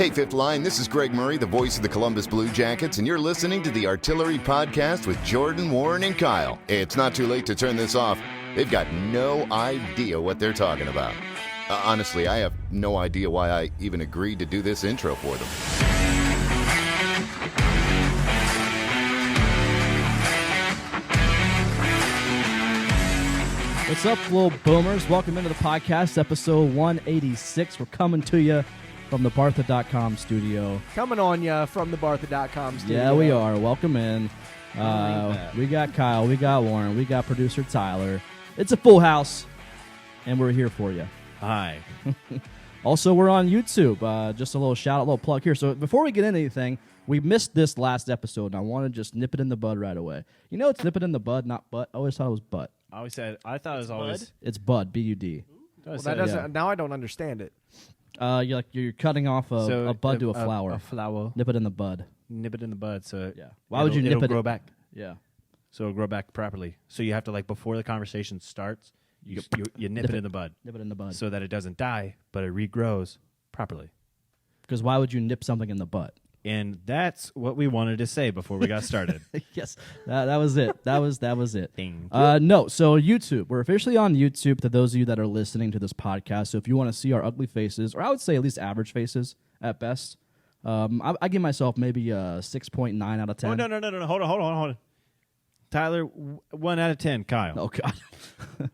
Hey, Fifth Line, this is Greg Murray, the voice of the Columbus Blue Jackets, and you're listening to the Artillery Podcast with Jordan, Warren, and Kyle. It's not too late to turn this off. They've got no idea what they're talking about. Honestly, I have no idea why I even agreed to do this intro for them. What's up, little boomers? Welcome into the podcast, episode 186. We're coming to you from the Bartha.com studio. Coming on you from the Bartha.com studio. Yeah, we are. Welcome in. We got Kyle, we got Warren, we got producer Tyler. It's a full house, and we're here for you. Hi. Also, we're on YouTube. Just a little shout out, a little plug here. So before we get into anything, we missed this last episode, and I want to just nip it in the bud right away. You know, it's nip it in the bud, not butt. I always thought it was butt. I thought it was always. It's bud, B-U-D. Well, that doesn't. Now I don't understand it. You're cutting off a bud to a flower. A flower. Nip it in the bud. Nip it in the bud. So Yeah. Why would you nip it'll it? grow back. Yeah. So it'll grow back properly. So you have to, like, before the conversation starts, you nip it in the bud. Nip it in the bud. So that it doesn't die, but it regrows properly. Because why would you nip something in the butt? And that's what we wanted to say before we got started. Yes, that was it. That was it. Thank No, so YouTube. We're officially on YouTube to those of you that are listening to this podcast. So if you want to see our ugly faces, or I would say at least average faces at best, I give myself maybe a 6.9 out of 10. Oh, no. Hold on. Tyler, 1 out of 10. Kyle. Oh, God.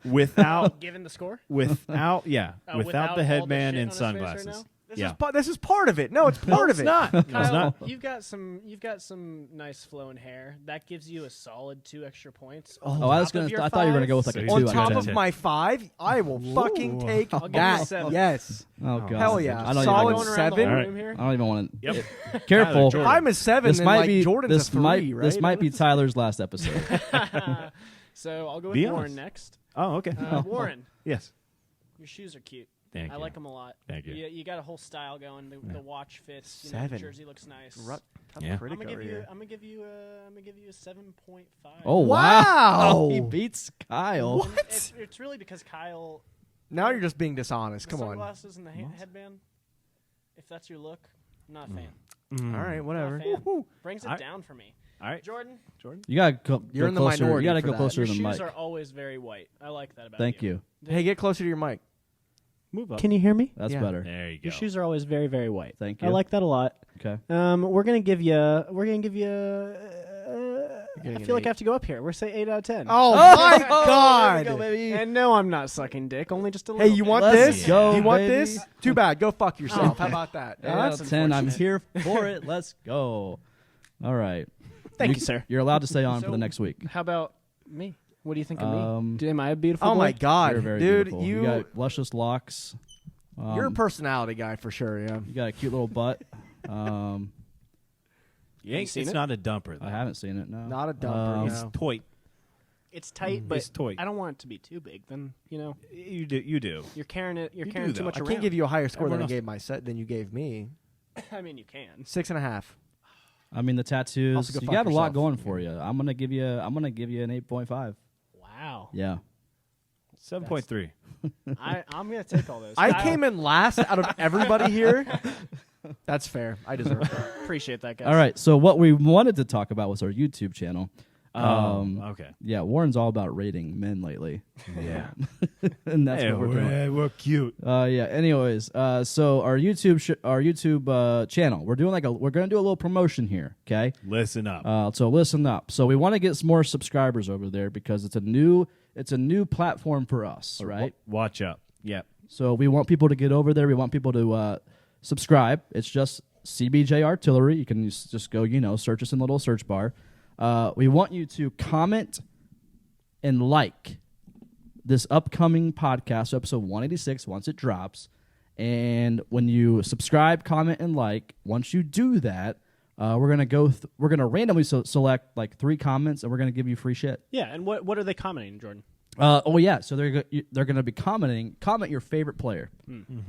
Without, Given the score? without without the all the headband shit and on his face right sunglasses. now? This is part of it. No, it's part of it. Not. No, it's Kyle, not. You've got some nice flowing hair. That gives you a solid 2 extra points. I thought you were gonna go with like a 2 On out top of of 10. my 5, I will fucking take I'll give you a that. 7. Yes. Oh, God. Hell yeah. I don't Solid even, Going around the 7. whole All room here? I don't even want to. Yep. Careful. Tyler, If Jordan. I'm a 7, This then might like be Jordan's a 3, right? This might be Tyler's last episode. So I'll go Be with Warren honest. next. Oh, okay. Warren, yes. your shoes are cute. Thank I you. like them a lot. Thank you. You got a whole style going. The watch fits. You know, 7. the jersey looks nice. Yeah. I'm gonna give you a 7.5. Oh, Wow. He beats Kyle. What? It's really because Kyle. Now you're just being dishonest. The Come on. sunglasses and the headband. If that's your look, I'm not a fan. All right, Not whatever. a fan. Brings it Alright. down for me. All right. Jordan, You gotta go You're in the closer. minority You gotta for go that. closer your to the shoes mic. are always very white. I like that about Thank you. Hey, get closer to your mic. Move up. Can you hear me? That's Yeah. better. There you go. Your shoes are always very, very white. Thank I you. like that a lot. Okay. We're gonna give you. I getting feel an like I have to go up here. We're say 8 out of 10. Oh, my God. There we go, baby. And no, I'm not sucking dick. Only just a little. Hey, you bit. want Let's this? go, Do you want baby. this? Too bad. Go fuck yourself. How about that? 8 out of 10. I'm here for it. Let's go. All right. Thank you, sir. You're allowed to stay on for So- the next week. How about me? What do you think of me? Am I a beautiful Oh, boy? my God. You're very Dude, beautiful. you, got luscious locks. you're a personality guy for sure, yeah. You got a cute little butt. seen It's it? not a dumper. I haven't seen it. No. Not a dumper, It's no. toy. It's tight, but It's toy. I don't want it to be too big. Then You do. You do. you're carrying it. You're You carrying do, too though. much I around. can't give you a higher score Everyone than I else- gave my set than you gave me. I mean, you can. 6.5. I mean the tattoos. Also go You fuck got a lot yourself. going for you. I'm gonna give you an 8.5. Wow. Yeah. 7.3. I'm gonna take all those. I Kyle, came in last out of everybody here. That's fair. I deserve it. Appreciate that, guys. All right. So what we wanted to talk about was our YouTube channel. Okay. Yeah, Warren's all about rating men lately. Yeah. And that's what we're doing. We're cute. Yeah. Anyways, so our YouTube channel, we're gonna do a little promotion here. Okay. Listen up. So listen up. So we want to get some more subscribers over there because it's a new platform for us, right? Watch up. Yep. So we want people to get over there. We want people to subscribe. It's just CBJ Artillery. You can just go, search us in the little search bar. We want you to comment and like this upcoming podcast, episode 186, once it drops. And when you subscribe, comment, and like, once you do that, we're gonna randomly select like 3 comments, and we're gonna give you free shit. Yeah, and what are they commenting, Jordan? So they're gonna be comment your favorite player,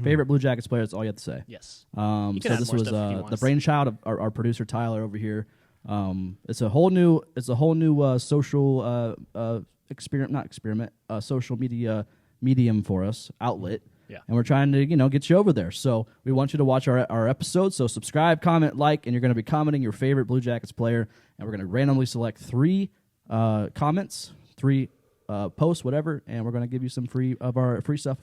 favorite Blue Jackets player. That's all you have to say. Yes. So You can add this more was stuff if you want the us. brainchild of our producer Tyler over here. It's a whole new social social media medium for us, outlet. Yeah. And we're trying to, get you over there. So we want you to watch our episodes. So subscribe, comment, like, and you're going to be commenting your favorite Blue Jackets player. And we're going to randomly select 3 comments, 3 posts, whatever, and we're going to give you some free stuff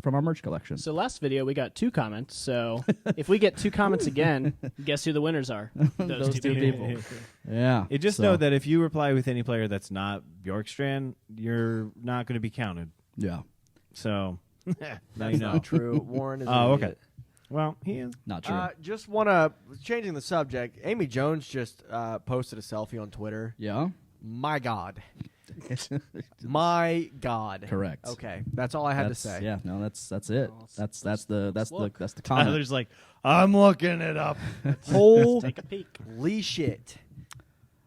from our merch collection. So last video we got 2 comments. So if we get 2 comments again, guess who the winners are? Those two people. Yeah. Just know that if you reply with any player that's not Bjorkstrand, you're not going to be counted. Yeah. So now you That's know. not true. Warren is. Oh, an okay. idiot. Well, he is. Not true. Just want to changing the subject. Amy Jones just posted a selfie on Twitter. Yeah. My God. My God. Correct. Okay, that's all I had to say. Yeah. No, that's it. That's the look. comment. Tyler's like, I'm looking it up. Take a peek. Holy shit.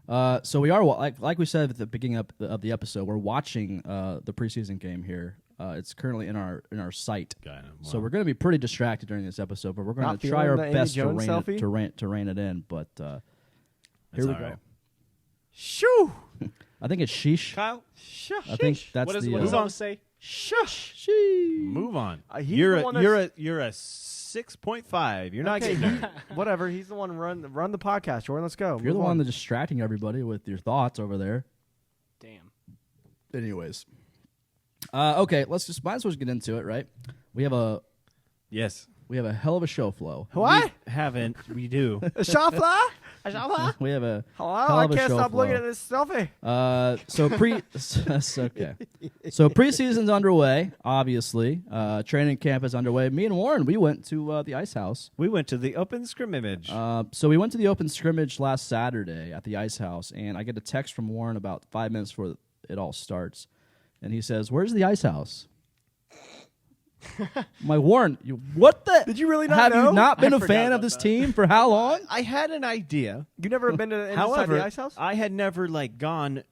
So we are like we said at the beginning of the episode, we're watching the preseason game here. It's currently in our site, so we're going to be pretty distracted during this episode. But we're going Not to try our feeling the best Amy Jones selfie? to rein it in. But here we go. right. Shoo. I think it's sheesh. Kyle, I think that's What does the. what does it say? Shush. move on. He's You're the one a that's- you're a 6.5. You're not Okay, getting there. whatever. He's the one run the podcast. Jordan, let's go. You're the Move one on. that's distracting everybody with your thoughts over there. Damn. Anyways, okay, might as well just get into it, right? We have a Yes. hell of a show flow. What? Haven't. We do. A shafla? A shafla? We have a Hello? hell I of a can't show stop looking flow. at this selfie. That's okay. So preseason's underway. Obviously, training camp is underway. Me and Warren, we went to the Ice House. We went to the open scrimmage. So we went to the open scrimmage last Saturday at the Ice House, and I get a text from Warren about 5 minutes before it all starts, and he says, "Where's the Ice House?" I'm like, Warren, what the? Did you really not Have know? you not been I a forgot fan of about this that. team for how long? I had an idea. You never been to inside However, the Ice House? I had never gone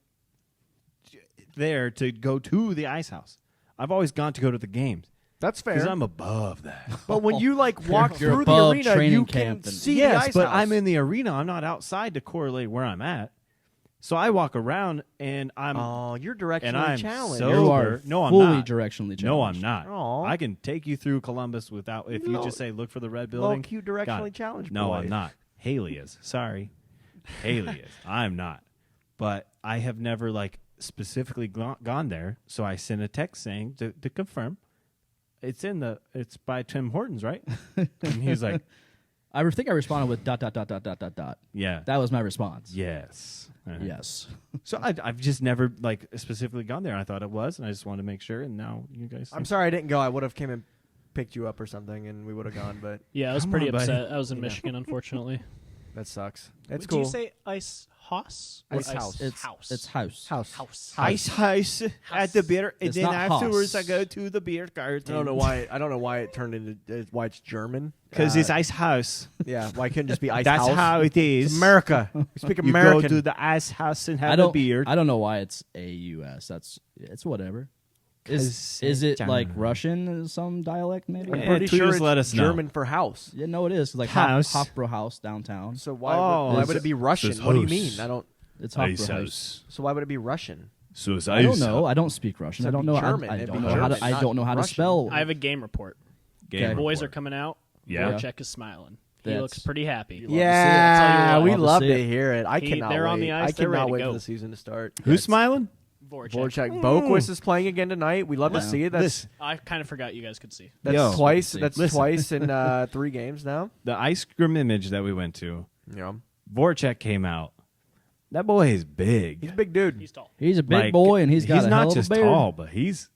there to go to the Ice House. I've always gone to go to the games That's because fair. I'm above that. But when you walk You're through the above arena, training you can camp and- see the Yes, Ice but House. I'm in the arena. I'm not outside to correlate where I'm at. So I walk around and I'm Oh, you're directionally and I'm challenged. so- You are Sober. No, I'm fully not. directionally challenged. no, I'm not. Aw. I can take you through Columbus without if you No. just say look for the red Low building. Q Got directionally it. challenged. No, boy. I'm not. Haley is. Sorry. Haley is. I'm not. But I have never specifically gone there, so I sent a text saying to confirm. It's by Tim Hortons, right? And he's like, I think I responded with ... yeah. That was my response. Yes. Yes. So I've just never specifically gone there. I thought it was, and I just wanted to make sure. And now you guys. I'm sorry I didn't go. I would have came and picked you up or something, and we would have gone. But Yeah, I was Come pretty on, buddy. upset. I was in Michigan, unfortunately. that sucks. It's Did cool. you say Ice House? Or Ice House. It's House. It's house. House. Ice house at the beer, and It's then not afterwards Haas. I go to the beer garden. I don't know why it turned into why it's German. Because it's ice house. Yeah. Why couldn't it just be Ice That's House? how it is. It's America. We speak You American. go to the ice house and I have don't a beer. I don't know why it's AUS. It's whatever. Is it like Russian? Some dialect maybe? I'm Yeah, pretty tweet sure us, it's let us know. German for house. Yeah, no, it is. Like House. Hofbräu House downtown. So why Oh, would it be Russian? says What do you house. mean? I don't. It's Hofbräu House. So why would it be Russian? So it's I don't know. I don't speak Russian. So I don't it'd know. be German. I It'd don't be know how to. German, I don't know how to Russian. spell. I have a game report. Game Boys are report. coming out. Yeah. Voracek is smiling. He That's- looks pretty happy. to see it. Yeah, I'll tell you we what. love Love to to see it. hear it. I cannot they're wait. on the ice, I they're cannot ready to wait go. for the season to start. Who's smiling? Voracek. Voracek. Boquist is playing again tonight. We love to see it. That's I kind of forgot you guys could see. Yo. twice. See. That's Listen. twice in 3 games now. The ice scrimmage that we went to, Yeah, Voracek came out. That boy is big. he's a big dude. He's tall. He's a big boy and he's got a not hell of just a beard. tall, but he's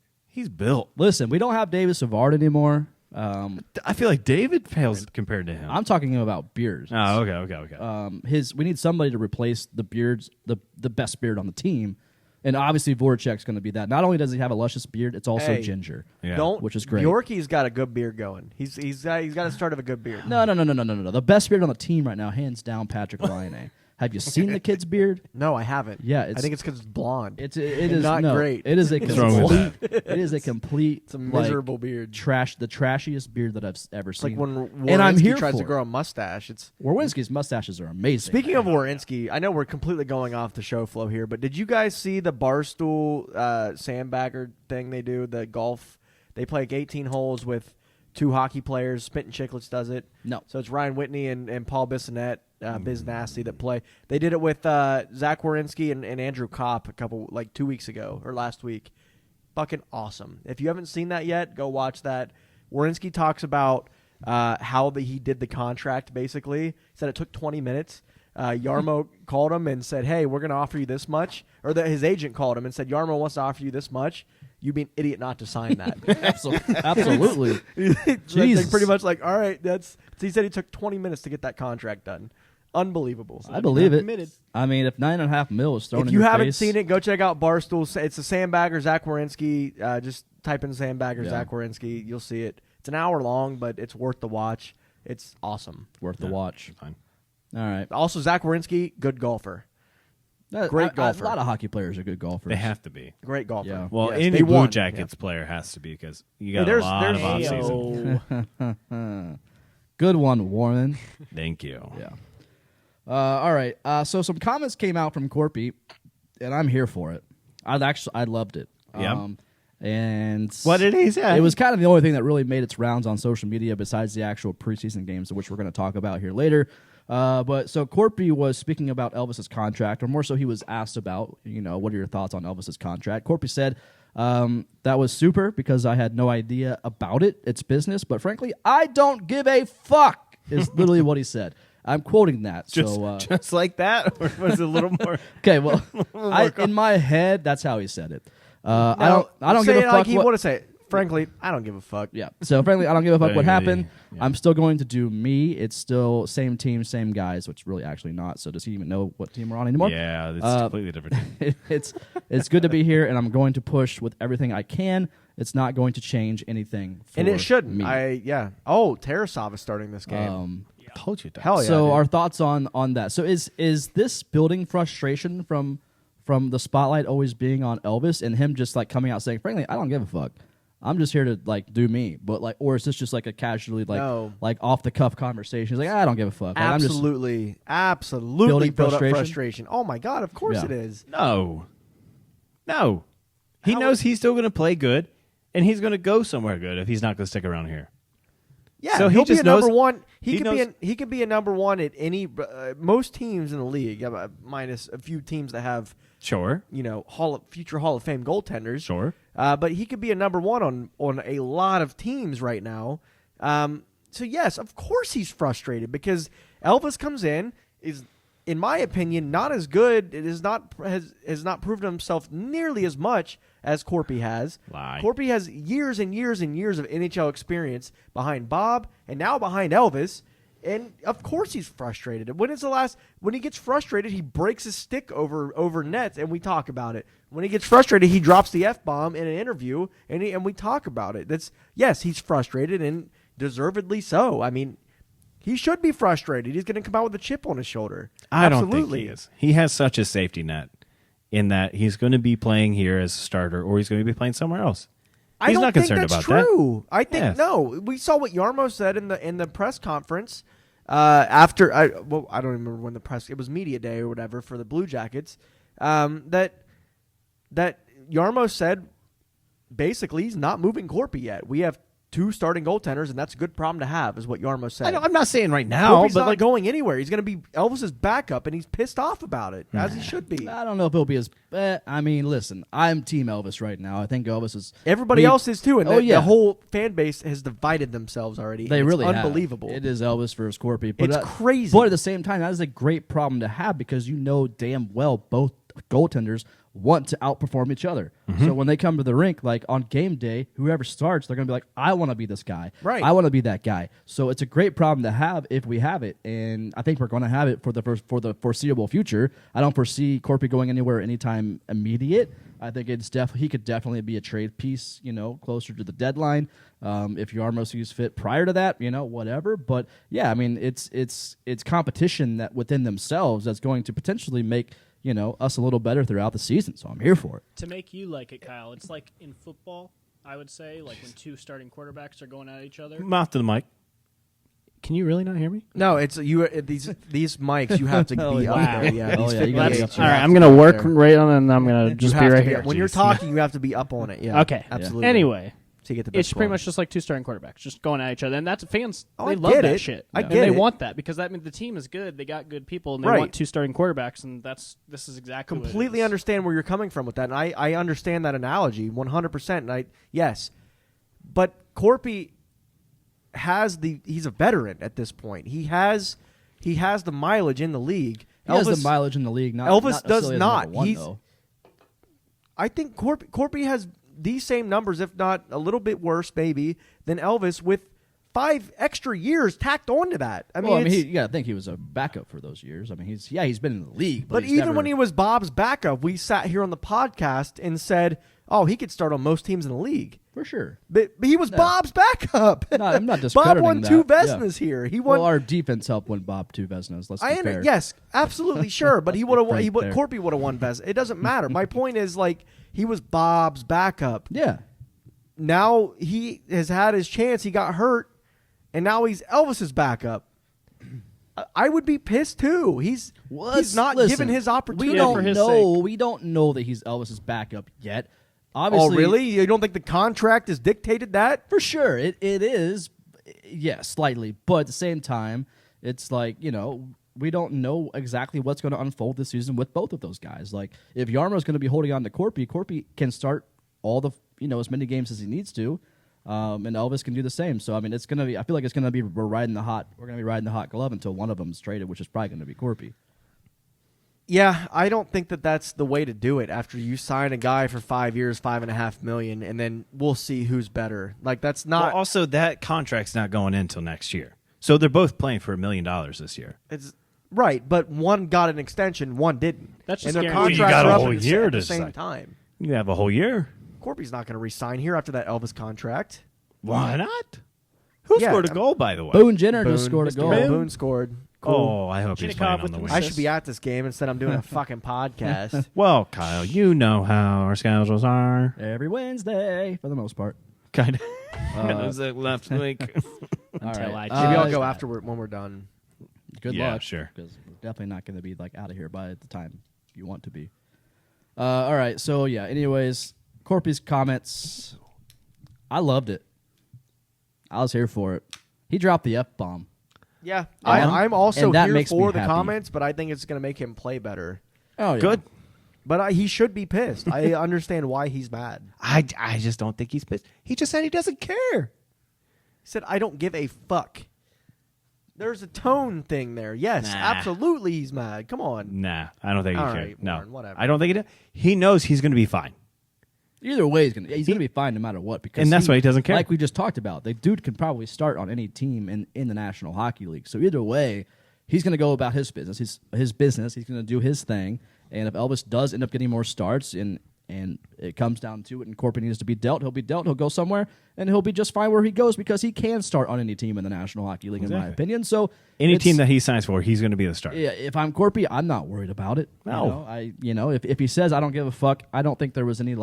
built. Listen, we don't have Davis Savard anymore. I feel like David pales compared to him. I'm talking about beards. Oh, okay. We need somebody to replace the beards, the best beard on the team, and obviously Voracek's going to be that. Not only does he have a luscious beard, it's also Hey. ginger. Yeah. Don't. Which is great. Yorkie's got a good beard going. He's got a start of a good beard. No. The best beard on the team right now, hands down, Patrick Laine. Have you seen the kid's beard? No, I haven't. Yeah, I think it's because it's blonde. It is not no, great. It is a What's wrong with complete. It is a complete. It's a miserable beard. the trashiest beard that I've ever It's seen. like when and I'm Warinsky here tries for to it. grow a mustache. It's Warwinski's mustaches are amazing. Speaking of Warinsky, I know we're completely going off the show flow here, but did you guys see the Barstool sandbagger thing they do? The golf. They play like 18 holes with 2 hockey players. Spittin' Chicklets does it. No. So it's Ryan Whitney and Paul Bissonette, Biz Nasty that play. They did it with Zach Werenski and Andrew Kopp like 2 weeks ago or last week. Fucking awesome. If you haven't seen that yet, go watch that. Werenski talks about how he did the contract, basically. He said it took 20 minutes. Yarmo called him and said, hey, we're going to offer you this much. Or his agent called him and said, Yarmo wants to offer you this much. You'd be an idiot not to sign that. Absolutely. Like pretty much like, all right, so he said he took 20 minutes to get that contract done. Unbelievable. I believe it. Committed. I mean, if $9.5 million is thrown If in you your haven't face, seen it, go check out Barstool. It's a Sandbagger, Zach Werenski. Just type in Sandbagger, Yeah. Zach Werenski. You'll see it. It's an hour long, but it's worth the watch. It's awesome. worth the watch. Fine. All right. Also, Zach Werenski, good golfer. Great golfer. A lot of hockey players are good golfers. They have to be. Great golfer. Yeah. Well, Yes, any they Blue won. Jackets player has to be because you Hey, got a lot of there's- offseason. Good one, Warren. Thank you. Yeah. All right. So some comments came out from Korpi, and I'm here for it. I loved it. Yeah. And What did he say? It was kind of the only thing that really made its rounds on social media besides the actual preseason games, which we're going to talk about here later. But so Korpi was speaking about Elvis's contract, or more so he was asked about, what are your thoughts on Elvis's contract? Korpi said, that was super because I had no idea about it. It's business, but frankly, I don't give a fuck is literally what he said. I'm quoting that. just like that, or was it a little more? Okay, well, in my head, that's how he said it. I don't say give a it fuck like he what. would have said. Frankly, I don't give a fuck. Yeah. So frankly, I don't give a fuck what Yeah. happened. I'm still going to do me. It's still same team, same guys, which really actually not. So does he even know what team we're on anymore? Yeah, it's completely different. It's good to be here, and I'm going to push with everything I can. It's not going to change anything. For And it shouldn't. Me. Oh, Tarasov is starting this game. Told you that. Hell yeah. So dude. our thoughts on that. So is this building frustration from the spotlight always being on Elvis and him just like coming out saying, frankly, I don't give a fuck. I'm just here to like do me. But like, or is this just like a casually No. like off the cuff conversation? He's like, I don't give a fuck. Like, absolutely building build up frustration? frustration. Oh my god, of course Yeah. it is. No. He How- knows he's still going to play good, and he's going to go somewhere good if he's not going to stick around here. Yeah, So he he'll be just a number knows- one. he knows- He could be a number one at any most teams in the league, minus a few teams that have Sure. future Hall of Fame goaltenders. Sure. But he could be a number one on a lot of teams right now. So yes, of course he's frustrated because Elvis comes is, in my opinion, not as good. It is not has not proven himself nearly as much as Korpi has. Lie. Korpi has years and years and years of NHL experience behind Bob and now behind Elvis. And of course he's frustrated. When he gets frustrated, he breaks his stick over nets, and we talk about it. When he gets frustrated, he drops the F-bomb in an interview, and we talk about it. Yes, he's frustrated, and deservedly so. I mean, he should be frustrated. He's going to come out with a chip on his shoulder. I don't think Absolutely. he is. He has such a safety net in that he's going to be playing here as a starter, or he's going to be playing somewhere else. I He's don't not think concerned that's about true. I think Yes. no. We saw what Yarmo said in the press conference after. I don't remember when it was media day or whatever for the Blue Jackets. That Yarmo said basically he's not moving Korpi yet. We have 2 starting goaltenders, and that's a good problem to have, is what Yarmo said. I'm not saying right now, Korpi's but not like going anywhere. He's going to be Elvis's backup, and he's pissed off about it, as he should be. I don't know if it'll be as. I mean, listen, I'm Team Elvis right now. I think Elvis is. Everybody else is too, and the yeah. whole fan base has divided themselves already. They It's really have. unbelievable. It is Elvis versus Korpi. But It's crazy. But at the same time, that is a great problem to have because you know damn well both goaltenders want to outperform each other. Mm-hmm. So when they come to the rink, like on game day, whoever starts, they're going to be like, I want to be this guy. Right. I want to be that guy. So it's a great problem to have if we have it. And I think we're going to have it for the foreseeable future. I don't foresee Korpi going anywhere anytime immediate. I think he could definitely be a trade piece, closer to the deadline. If Yarmo sees fit prior to that, whatever. But yeah, I mean, it's competition that within themselves that's going to potentially make us a little better throughout the season. So I'm here for it. To make you like it, Kyle, it's like in football, I would say, like when 2 starting quarterbacks are going at each other. mouth to the mic. Can you really not hear me? No, it's you. These mics, you have to be up there. Yeah, Oh, these yeah, you 58s, gotta you be up All right, have I'm to going to be up work there. right on, and I'm going to You just be have to right be here. up. When you're Jeez. talking, you have to be up on it. Yeah, Okay. absolutely. Anyway, So you get the best It's pretty quality. much just like two starting quarterbacks just going at each other, and that's fans. Oh, They I love get that it. shit. I And get they it. want that because that means the team is good. They got good people, and they Right. want two starting quarterbacks, and this is exactly what it Completely is. understand where you're coming from with that, and I understand that analogy 100%. And yes, but Korpi he's a veteran at this point. He has the mileage in the league. He has the mileage in the league. Not, Elvis not does necessarily as not. number one, He's- though. I think Korpi has these same numbers, if not a little bit worse, maybe, than Elvis, with 5 extra years tacked onto that. I mean, Well, it's- you got to think he was a backup for those years. I mean, he's been in the league, but he's even never, when he was Bob's backup, we sat here on the podcast and said, "Oh, he could start on most teams in the league." for sure. But he was Bob's backup. No, I'm not Bob discrediting won that. 2 Yeah. Vezinas here. He won. Well, our defense helped win Bob 2 Vezinas. Let's be fair. Yes, absolutely sure. But he would have. Right there. Korpi would have won Vezina. It doesn't matter. My point is, like, he was Bob's backup. Yeah. Now he has had his chance. He got hurt, and now he's Elvis's backup. I would be pissed too. He's not Listen, given his opportunity. We don't for his know. sake. We don't know that he's Elvis's backup yet. Obviously, Oh, really? You don't think the contract has dictated that? For sure, it is. Yes, slightly, but at the same time, it's like, we don't know exactly what's going to unfold this season with both of those guys. Like, if Yarmo's going to be holding on to Korpi can start all the as many games as he needs to, and Elvis can do the same. So I mean, it's going to be. I feel like it's going to be we're going to be riding the hot glove until one of them is traded, which is probably going to be Korpi. Yeah, I don't think that that's the way to do it. After you sign a guy for 5 years, $5.5 million, and then we'll see who's better. Like, that's not. Well, also, that contract's not going in until next year. So they're both playing for $1 million this year. It's right, but one got an extension, one didn't. That's and just their guaranteed. Well, you contracts got a are up whole at the year at the to same decide. time. You have a whole year. Korpi's not going to resign here after that Elvis contract. Why not? Who Yeah, scored a goal, by the way? Boone Jenner just Boone- scored a Mr. goal. Boone scored. Cool. Oh, I hope he's Chinikov playing on with the the wing. I should be at this game instead. I'm doing a fucking podcast. Well, Kyle, you know how our schedules are. Every Wednesday, for the most part. Kind of. Last week. Until All right. I Maybe I'll Uh, go afterward when we're done. Good Yeah, luck. sure. Because we're definitely not going to be like out of here by the time you want to be. All right. So yeah. Anyways, Korpi's comments. I loved it. I was here for it. He dropped the F-bomb. Yeah, And- I'm also and that here makes me for the happy. comments, but I think it's going to make him play better. Oh, yeah. Good. But he should be pissed. I understand why he's mad. I just don't think he's pissed. He just said he doesn't care. He said, "I don't give a fuck." There's a tone thing there. Yes, Nah. absolutely, he's mad. Come on. Nah, I don't think he All cares. right, No, Warren, whatever. I don't think he does. He knows he's going to be fine. Either way, he's gonna be fine no matter what. Because And that's why he doesn't care. Like we just talked about, the dude can probably start on any team in the National Hockey League. So either way, he's gonna go about his business. His business. He's gonna do his thing. And if Elvis does end up getting more starts and it comes down to it, and Korpi needs to be dealt, he'll be dealt. He'll go somewhere, and he'll be just fine where he goes because he can start on any team in the National Hockey League, in my Exactly. opinion. So Any it's- team that he signs for, he's going to be the starter. yeah, if I'm Korpi, I'm not worried about it. No. If he says I don't give a fuck, I don't think there was any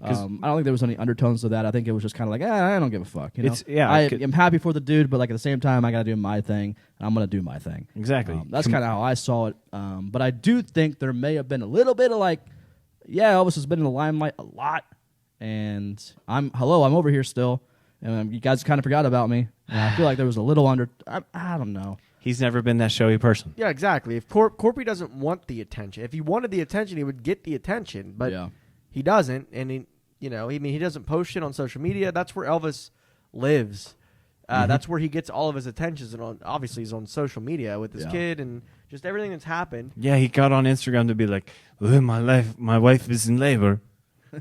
I don't think there was any undertones to that. I think it was just kind of like, I don't give a fuck. You know? I'm happy for the dude, but like at the same time, I got to do my thing, and I'm gonna do my thing. Exactly. That's kind of how I saw it. But I do think there may have been a little bit of Elvis has been in the limelight a lot, and I'm over here still, and you guys kind of forgot about me. And I feel like there was a little I don't know. He's never been that showy person. Yeah, exactly. If Korpi doesn't want the attention, if he wanted the attention, he would get the attention. But Yeah. he doesn't, and he doesn't post shit on social media. That's where Elvis lives. That's where he gets all of his attentions, and obviously he's on social media with his Yeah. kid and just everything that's happened. Yeah, he got on Instagram to be like, my wife is in labor,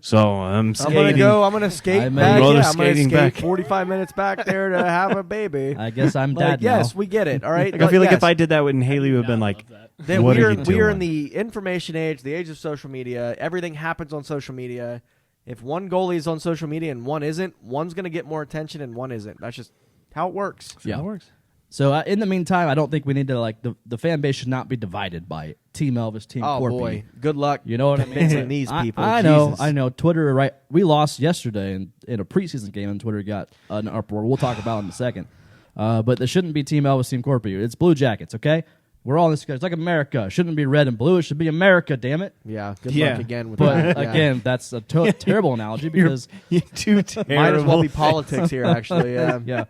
so I'm skating. I'm gonna skate I'm back. roller Yeah, I'm gonna skating skate back. 45 minutes back there to have a baby. I guess I'm Like, dad now. yes, we get it. All right. Like, I feel like yes. if I did that with Haley, would have been I like, love that. Then what we are are you we are doing? in the information age, the age of social media. Everything happens on social media. If one goalie is on social media and one isn't, one's going to get more attention and one isn't. That's just how it works. Yeah. That works. So in the meantime, I don't think we need to the fan base should not be divided by Team Elvis, Team Oh Korpi. boy, good luck. You know what I mean? convincing these people. I Jesus. know. Twitter, right? We lost yesterday in a preseason game, and Twitter got an uproar. We'll talk about it in a second. But there shouldn't be Team Elvis, Team Korpi. It's Blue Jackets, okay? We're all in this. It's like America. It shouldn't be red and blue. It should be America. Damn it. Yeah. Good Yeah. luck again with But that. Yeah. again, that's a terrible analogy because You're too terrible. Might as well be politics here, actually. Yeah. yeah,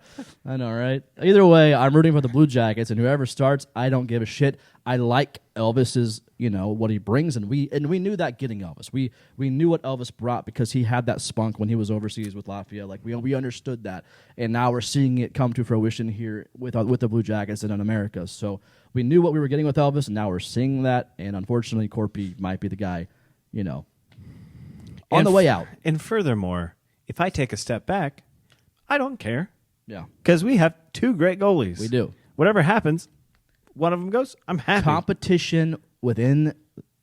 I know, right? Either way, I'm rooting for the Blue Jackets, and whoever starts, I don't give a shit. I like Elvis's, what he brings, and we knew that getting Elvis. We knew what Elvis brought because he had that spunk when he was overseas with Lafayette. Like we understood that, and now we're seeing it come to fruition here with the Blue Jackets and in America. So we knew what we were getting with Elvis, and now we're seeing that. And unfortunately, Korpi might be the guy, on the way out. And furthermore, if I take a step back, I don't care. Yeah, Because we have 2 great goalies. we do. Whatever happens, one of them goes, I'm happy. Competition within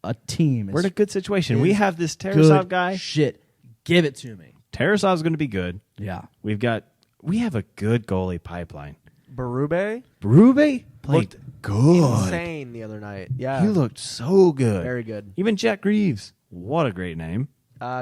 a team. We're in a good situation. We is have this good Tarasov guy. Shit, give it to me. Tarasov's going to be good. Yeah. We have a good goalie pipeline. Berube Berube played looked good. insane the other night. Yeah. He looked so good. very good. Even Jack Greaves. What a great name.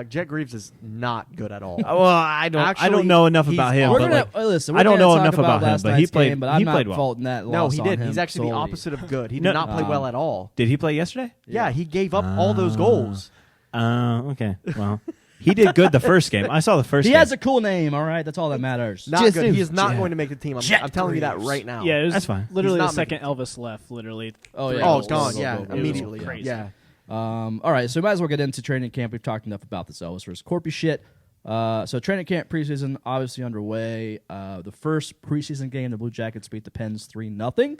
Jet Greaves is not good at all. Well, I don't Actually, know enough he's about him. We're but gonna like, listen. I don't know enough about him, last but he night's played. game, but I'm he not played well. faulting that. No, loss he on didn't. him He's actually the solely. opposite of good. He No, did not play well at all. Did he play yesterday? Yeah, he gave up all those goals. Okay. Well, he did good the first game. I saw the first He game. has a cool name. All right, that's all that matters. Not Just good. do He is not Jet. going to make the team. Jet I'm telling you that Greaves. right now. Yeah, it was That's fine. literally He's the not second Elvis left. Literally. Oh, three yeah. Oh, goals. gone. Go, Yeah, go, go, immediately. go. Crazy. Yeah. All right, so we might as well get into training camp. We've talked enough about this Elvis versus Korpi shit. So training camp preseason obviously underway. The first preseason game, the Blue Jackets beat the Pens 3-0.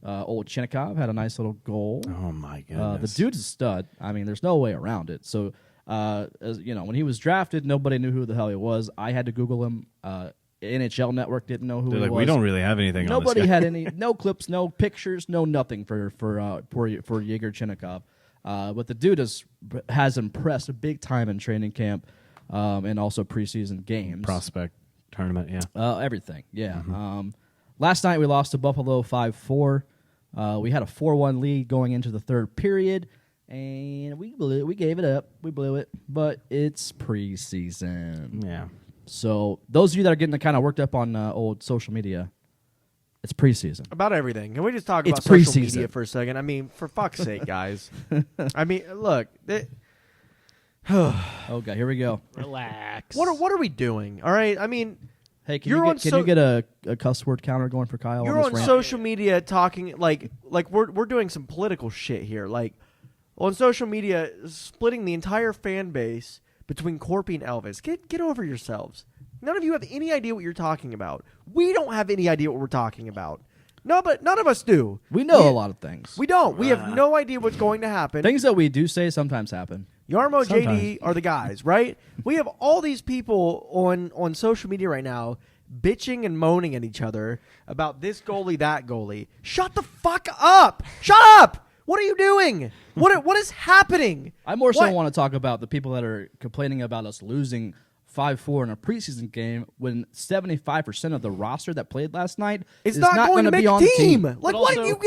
Old Chinnikov had a nice little goal. Oh my The goodness. dude's a stud. I mean, there's no way around it. So, when he was drafted, nobody knew who the hell he was. I had to Google him. NHL Network didn't know who They're he like, was. we don't really have anything. Nobody on this guy. had any, no clips, no pictures, no nothing for Yegor Chinnikov. But the dude has impressed big time in training camp and also preseason games. prospect tournament. Yeah. Everything, yeah. Last night we lost to Buffalo 5-4. We had a 4-1 lead going into the third period, and we gave it up. We blew it, but it's preseason. Yeah. So those of you that are getting kind of worked up on old social media, it's preseason. About everything. Can we just talk It's about social preseason. media for a second? I mean, for fuck's sake, guys. I mean, look. Okay, here we go. Relax. What are we doing? All right. I mean, Hey, can You're you on get, can so- you get a cuss word counter going for Kyle? you're on on this rant? social media talking like we're doing some political shit here. Like on social media, splitting the entire fan base between Korpi and Elvis. Get over yourselves. None of you have any idea what you're talking about. We don't have any idea what we're talking about. No, but none of us do. We know a lot of things. We don't. We have no idea what's going to happen. Things that we do say sometimes happen. Yarmo, Sometimes. JD are the guys, right? We have all these people on social media right now bitching and moaning at each other about this goalie, that goalie. Shut the fuck up! Shut up! What are you doing? What is happening? I more so What? want to talk about the people that are complaining about us losing 5-4 in a preseason game when 75% of the roster that played last night It's is not going to gonna make be on the the team. team. Like, But what also- you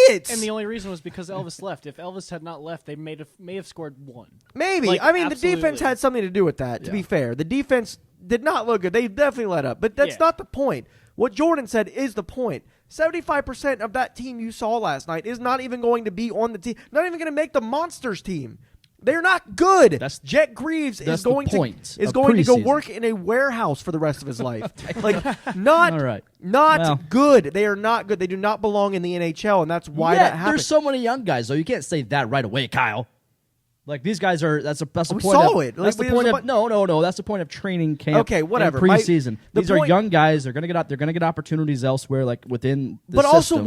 idiots? And the only reason was because Elvis left. If Elvis had not left, they may have scored one. Maybe. Like, I mean, the absolutely. defense had something to do with that, to be fair. The defense did not look good. They definitely let up. But that's Yeah. not the point. What Jordan said is the point. 75% of that team you saw last night is not even going to be on the team. Not even going to make the Monsters team. They're not good. Jet Greaves that's is the going point to is of going to go preseason. work in a warehouse for the rest of his life. Like not All right. not Well. good. They are not good. They do not belong in the NHL, and that's why that happened. There's so many young guys, though. You can't say that right away, Kyle. Like, these guys are, that's the We point saw of, it. That's Like, the point there's of, a no, that's the point of training camp. Okay, whatever. And preseason. The These are point- young guys. They're gonna get opportunities elsewhere, like within the But also, system.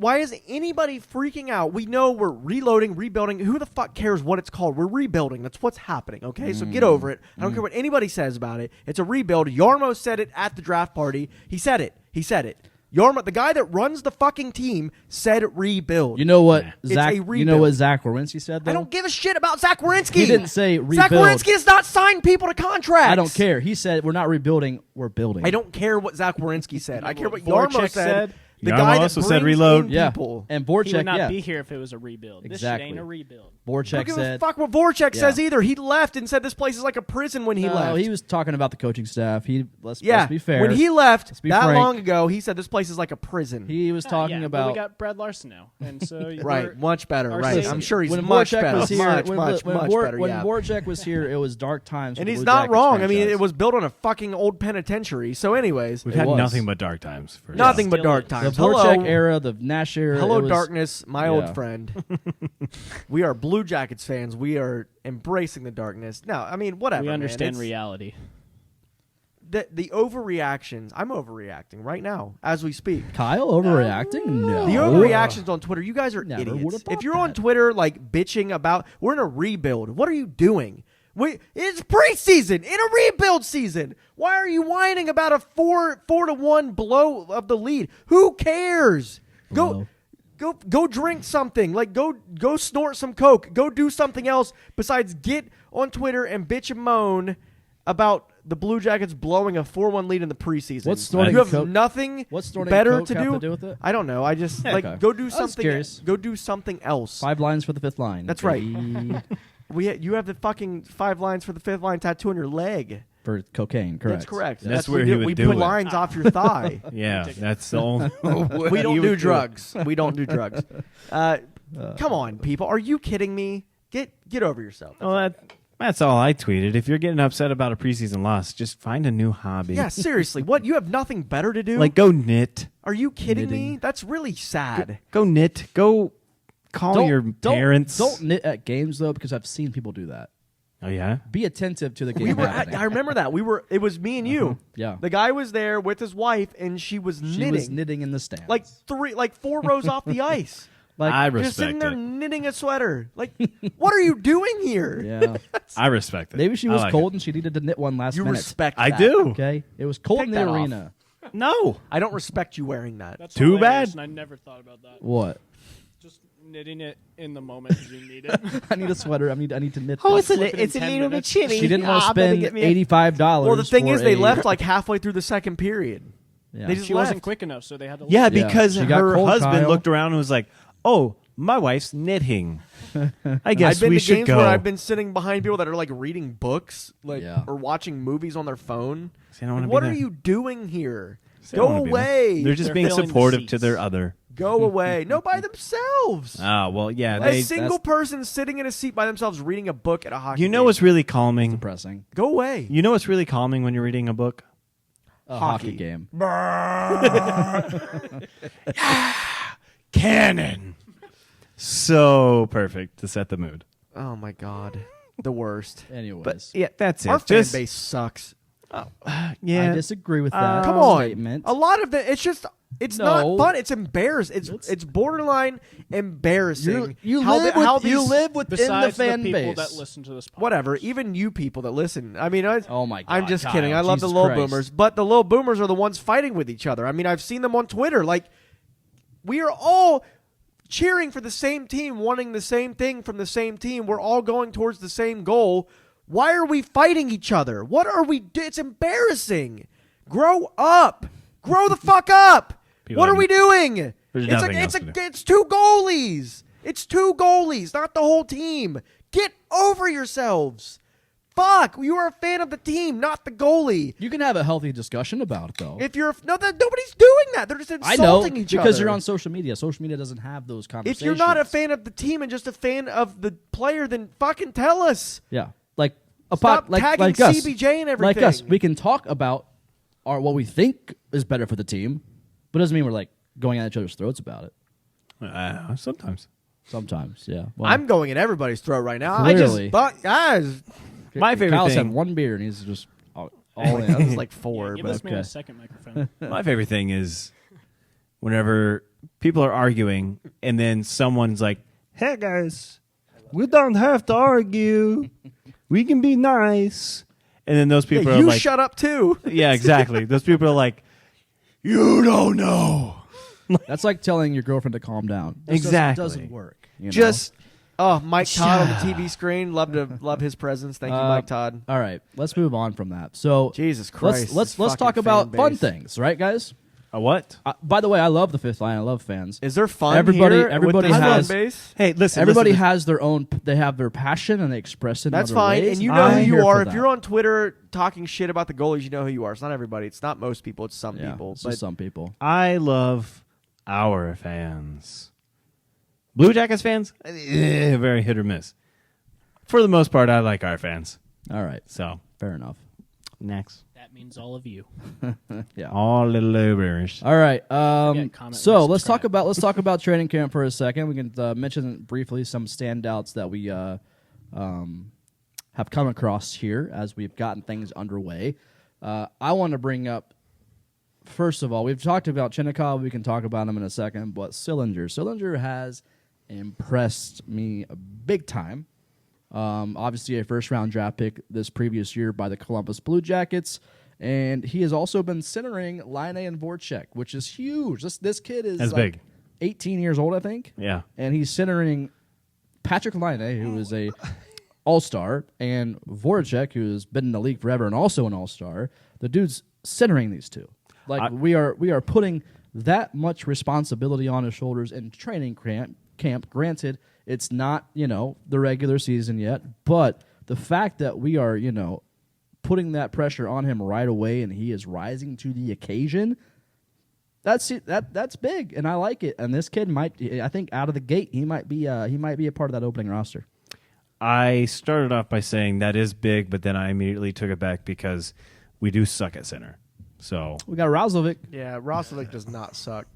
why is anybody freaking out? We know we're reloading, rebuilding. Who the fuck cares what it's called? We're rebuilding. That's what's happening, okay? So get over it. I don't care what anybody says about it. It's a rebuild. Yarmo said it at the draft party. He said it. Yarmo, the guy that runs the fucking team, said rebuild. You know what It's Zach? a You know rebuild. what Zach Wierenski said, though? I don't give a shit about Zach Wierenski. He didn't say Zach rebuild. Wierenski does not sign people to contracts. I don't care. He said we're not rebuilding. We're building. I don't care what Zach Wierenski said. I care what Voracek Yarmo said. The Yarmo guy that also said brings reload. in Yeah. people. And He would Voracek, not yeah. be here if it was a rebuild. This Exactly. shit ain't a rebuild. Who Voracek gives a said. fuck what Voracek Yeah. says either? He left and said this place is like a prison when he No, left. he was talking about the coaching staff. Let's yeah, be fair. when he left be that frank. long ago, he said this place is like a prison. He was talking yeah, but about we got Brad Larson now, and so right, much better. our Right, savior. I'm sure he's when much Voracek better. was here. much when better. When Yeah. Voracek was here, it was dark times. for And the he's Blue not Jackets wrong. I mean, franchise. it was built on a fucking old penitentiary. So, anyways, We've It had was. nothing but dark times. For nothing but Still dark is. the times. Voracek Hello, era, the Nash era. hello, it was, darkness, my yeah. old friend. We are Blue Jackets fans. We are embracing the darkness. No, I mean, whatever. we man. understand It's- reality. The overreactions. I'm overreacting right now as we speak. Kyle overreacting? No. The overreactions on Twitter. You guys are Never idiots. would've thought If you're on that. Twitter like bitching about we're in a rebuild, what are you doing? It's preseason in a rebuild season. Why are you whining about a 4-1 blow of the lead? Who cares? Blow. Go drink something. Like go snort some coke. Go do something else besides get on Twitter and bitch and moan about the Blue Jackets blowing a 4-1 lead in the preseason. What's snorting you have coke- nothing what's snorting better coke to have do? to do with it? I don't know. I just like Okay. go do I was something. curious. Go do something else. 5 lines for the 5th line. That's right. baby. You have the fucking 5 lines for the 5th line tattoo on your leg. For cocaine, correct. That's correct. That's where he would we do put it. lines off your thigh. Yeah, that's the only way We don't you do would drugs. We don't do drugs. Come on, people. Are you kidding me? Get over yourself. Well, that's all I tweeted. If you're getting upset about a preseason loss, just find a new hobby. Yeah, seriously. What? You have nothing better to do? Like go knit. Are you kidding me? Knitting. That's really sad. Go knit. Go call your parents. Don't knit at games though, because I've seen people do that. Oh yeah. Be attentive to the game. We were. happening. I remember that. It was me and you. Yeah. The guy was there with his wife, and she was She knitting. was knitting in the stands. like 4 rows off the ice. Like, I Just sitting respect there it. knitting a sweater. Like, what are you doing here? yeah. I respect it. Maybe she I was like cold and she needed to knit one last You minute. respect I that. do. Okay. It was cold Take in the that off. arena. it. No. I don't respect you wearing that. That's Too hilarious, bad. And I never thought about that. What? Just knitting it in the moment because you need it. I need a sweater. I need to knit. Oh, this. flip it in 10 minutes. She didn't want to spend $85. Well, the thing for is, they a- left like halfway through the second period. Yeah. They just She left. wasn't quick enough, so they had to. Yeah, leave. Yeah. because She got her cold, husband Kyle. looked around and was like, "Oh, my wife's knitting. I guess I've been we to should games go." where I've been sitting behind people that are like reading books, like Yeah. or watching movies on their phone. See, I don't wanna be What are there. you doing here? See, I don't Go wanna be there. away. They're just They're being filling the supportive to seats. their other. Go away. No, by themselves. Oh well, yeah. A They. single person sitting in a seat by themselves reading a book at a hockey You know game. what's really calming? Depressing. Go away. You know what's really calming when you're reading a book? A Hockey. hockey game. Canon. So perfect to set the mood. Oh my god, the worst. Anyways. But yeah, that's it. Our fan Just- base sucks. Yeah. I disagree with that Come on, statement. a lot of it's just it's No. not fun. It's embarrassing. It's borderline embarrassing. You how live, the- how with, you these- live within Besides the fan people base. that listen to this podcast. Whatever, even you people that listen. I mean, Oh my God, I'm just Kyle, kidding. I love the Jesus little Christ. boomers, but the little boomers are the ones fighting with each other. I mean, I've seen them on Twitter. Like, we are all cheering for the same team, wanting the same thing from the same team. We're all going towards the same goal. Why are we fighting each other? What are we? It's embarrassing. Grow up. Grow the fuck up. People What are have- we doing? There's It's nothing else to do. it's 2 goalies. It's 2 goalies, not the whole team. Get over yourselves. Fuck, you are a fan of the team, not the goalie. You can have a healthy discussion about it, though. If you're nobody's doing that. They're just I know, insulting each other. because you're on social media. Social media doesn't have those conversations. If you're not a fan of the team and just a fan of the player, then fucking tell us. Yeah. Like a Stop pot, like tagging us. CBJ and Like everything. us. We can talk about what we think is better for the team, but it doesn't mean we're like going at each other's throats about it. Sometimes. Sometimes, yeah. Well, I'm going at everybody's throat right now. Clearly. Guys, My favorite Kyle's thing. had one beer and he's just all that in. was like 4. Give but this man okay. a second microphone. My favorite thing is whenever people are arguing and then someone's like, "Hey guys, we don't have to argue. We can be nice." And then those people yeah, are you like, shut up too. "Yeah, exactly." Those people are like, "You don't know." That's like telling your girlfriend to calm down. This Exactly. doesn't work. You know? Just Oh, Mike Todd on the TV screen. Love his presence. Thank you, Mike Todd. All right, let's move on from that. So Jesus Christ. let's this talk fucking about fan fun base. things, right, guys? A what? By the way, I love the fifth line. I love fans. Is there fun Everybody- here everybody with this fan has- base? Hey, listen. Everybody listen, has their own. They have their passion and they express it. That's in other fine, ways. and you know I'm who here you for are. If that. you're on Twitter talking shit about the goalies, you know who you are. It's not everybody. It's not most people. It's some Yeah, people. it's But just some people. I love our fans. Blue Jackets fans, very hit or miss. For the most part, I like our fans. All right, So fair enough. next, That means all of you. Yeah. all little overs. All right. comment, So like, let's talk subscribe. about training camp for a second. We can mention briefly some standouts that we have come across here as we've gotten things underway. I want to bring up, first of all, we've talked about Chinnikov. We can talk about him in a second, but Sillinger has impressed me big time. Obviously, a first-round draft pick this previous year by the Columbus Blue Jackets, and he has also been centering Laine and Voracek, which is huge. This kid is That's like big. 18 years old, I think, Yeah. and he's centering Patrick Laine, who is a all-star, and Voracek, who has been in the league forever and also an all-star. The dude's centering these two. Like we are putting that much responsibility on his shoulders in training camp. Granted, it's not, the regular season yet, but the fact that we are, putting that pressure on him right away and he is rising to the occasion, that's big, and I like it. And this kid I think out of the gate, he might be a part of that opening roster. I started off by saying that is big, but then I immediately took it back because we do suck at center. So We got Roslovic. yeah, Roslovic does not suck.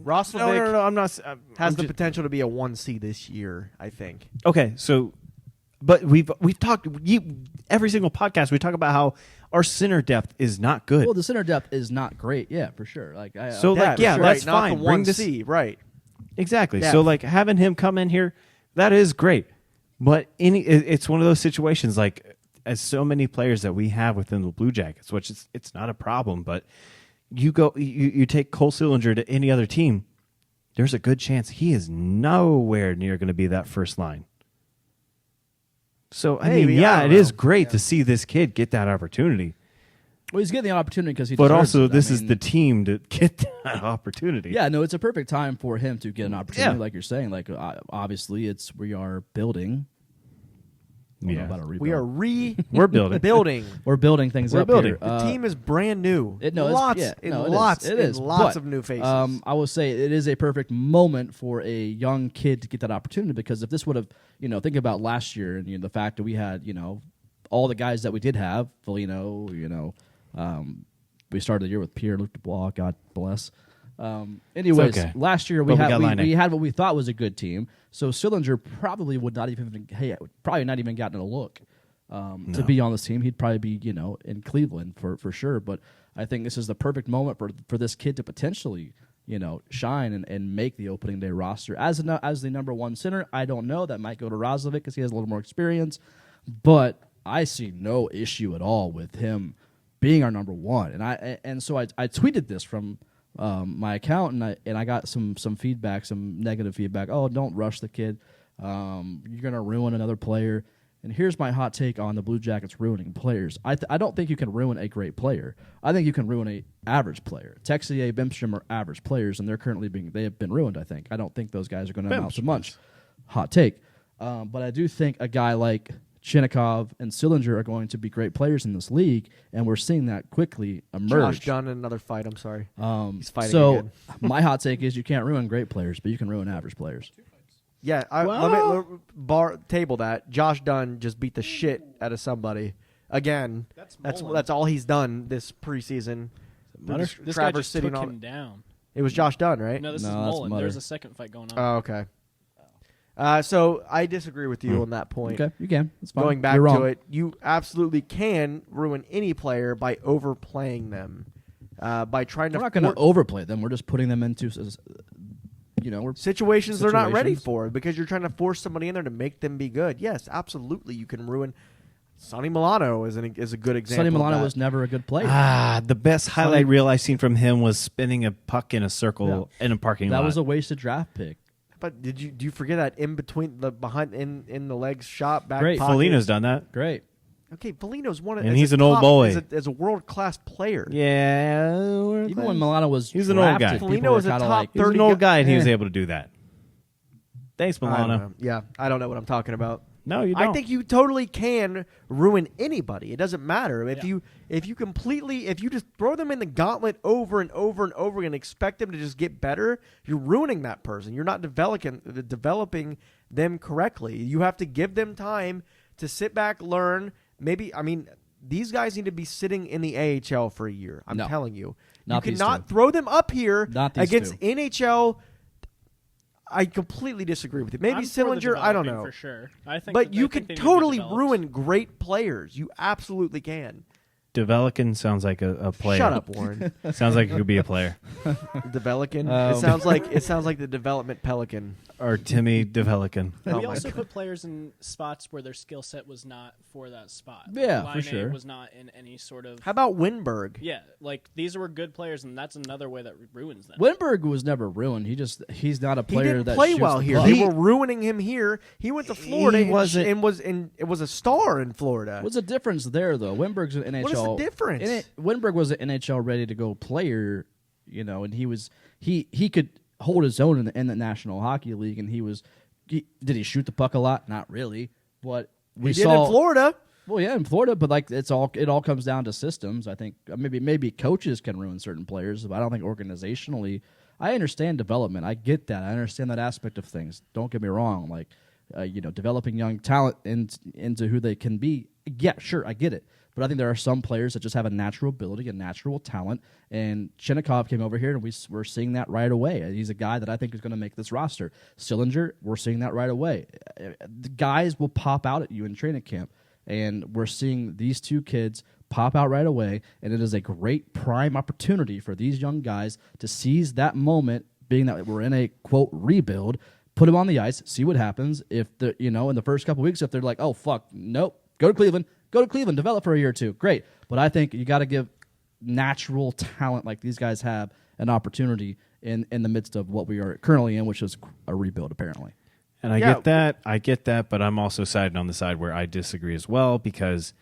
Roslovic no. I'm not. has the potential to be a 1C this year, I think. Okay, so, but we've talked every single podcast. We talk about how our center depth is not good. Well, the center depth is not great. Yeah, for sure. Like, So, like, yeah, right, that's not fine. the Bring this- 1C, right. Exactly. Yeah. So, like, having him come in here, that is great. But it's one of those situations, like, as so many players that we have within the Blue Jackets, which it's not a problem, but you take Cole Sillinger to any other team, there's a good chance he is nowhere near going to be that first line. So, I mean, Maybe, yeah, I it don't is know. great to see this kid get that opportunity. well, he's getting the opportunity because he. But deserves also, it. I this is mean, the team to get that opportunity. Yeah, no, it's a perfect time for him to get an opportunity, Yeah. like you're saying. Like, obviously, we are building. I don't know Yeah. about a rebuild. We are We're building. rebuilding. We're building things We're up building. here. The team is brand new. Lots Lots but, of new faces. I will say it is a perfect moment for a young kid to get that opportunity, because if this would have, think about last year and the fact that we had, all the guys that we did have, Foligno, we started the year with Pierre-Luc Dubois, God bless. Anyways, okay. last year But we got Laine. we had what we thought was a good team. So Sillinger probably would not even not even gotten a look to be on this team. He'd probably be in Cleveland for sure. But I think this is the perfect moment for this kid to potentially shine and make the opening day roster as the number one center. I don't know, that might go to Roslovic because he has a little more experience, but I see no issue at all with him being our number one. And so I tweeted this from my account, and I got some feedback, some negative feedback. Oh, don't rush the kid. You're gonna ruin another player. And here's my hot take on the Blue Jackets ruining players. I don't think you can ruin a great player. I think you can ruin a average player. Texier, Bemstrom are average players, and they have been ruined. I think. I don't think those guys are going to amount to much. Hot take. But I do think a guy like Chinnikov and Sillinger are going to be great players in this league, and we're seeing that quickly emerge. Josh Dunn in another fight. I'm sorry. He's fighting So again. my hot take is you can't ruin great players, but you can ruin average players. Yeah, let me table that. Josh Dunn just beat the shit out of somebody again. That's all he's done this preseason. This guy Travers just sitting took on. him down. It was Josh Dunn, right? No, this No, is that's Mullen. Mutter. There's a second fight going on. Oh, okay. So I disagree with you on that point. Okay, you can. It's fine. Going back You're to wrong. it, you absolutely can ruin any player by overplaying them. By trying We're to not going to overplay them. We're just putting them into, we're situations they're not ready Situations. for, because you're trying to force somebody in there to make them be good. Yes, absolutely, you can ruin. Sonny Milano is a good example. Sonny of Milano that. was never a good player. The best highlight reel I've seen from him was spinning a puck in a circle in a parking lot. That was a wasted draft pick. But do you forget that in between the behind in the legs shot back Great. pocket? Foligno's done that. Great. Okay, Foligno's one of And he's an old boy. as a world-class player. Yeah. Even when Milano was He's an old drafted, guy. people Foligno were is a kinda top like, He was 30 an old guy, and he was eh. able to do that. Thanks, I don't Milano. know. Yeah, I don't know what I'm talking about. No, you don't. I think you totally can ruin anybody. It doesn't matter if Yeah. if you just throw them in the gauntlet over and over and over again and expect them to just get better. You're ruining that person. You're not developing them correctly. You have to give them time to sit back, learn. Maybe these guys need to be sitting in the AHL for a year. I'm No. telling you. Not you these cannot two. throw them up here Not these against two. NHL. I completely disagree with you. Maybe I'm for the Sillinger, I don't developing know. For sure. I think But that you they can need to be totally developed. ruin great players. You absolutely can. Develican sounds like a player. Shut up, Warren. Sounds like it could be a player. Develican. Um, It sounds like the development pelican. Or Timmy Develican. Oh we my also God. put players in spots where their skill set was not for that spot. Yeah, Line for A sure. was not in any sort of. How about Winberg? Yeah, like these were good players, and that's another way that ruins them. Winberg was never ruined. He's not a He player didn't that play shoots well the here. puck. They were ruining him here. He went to Florida He and wasn't- it was a star in Florida. What's the difference there, though? Winberg's an NHL. What is the difference? Winberg was an NHL ready to go player, and he could hold his own in the National Hockey League, and did he shoot the puck a lot? Not really, but we He did saw in Florida. Well, yeah, in Florida, but it all comes down to systems. I think maybe coaches can ruin certain players, but I don't think organizationally. I understand development. I get that. I understand that aspect of things. Don't get me wrong. Like, developing young talent into who they can be. Yeah, sure, I get it. But I think there are some players that just have a natural ability, a natural talent. And Chinnikov came over here, and we're seeing that right away. He's a guy that I think is going to make this roster. Sillinger, we're seeing that right away. The guys will pop out at you in training camp. And we're seeing these two kids pop out right away, and it is a great prime opportunity for these young guys to seize that moment, being that we're in a, quote, rebuild, put them on the ice, see what happens. If in the first couple weeks, if they're like, oh, fuck, nope, go to Cleveland, develop for a year or two, great. But I think you got to give natural talent like these guys have an opportunity in the midst of what we are currently in, which is a rebuild, apparently. And I get that, but I'm also siding on the side where I disagree as well, because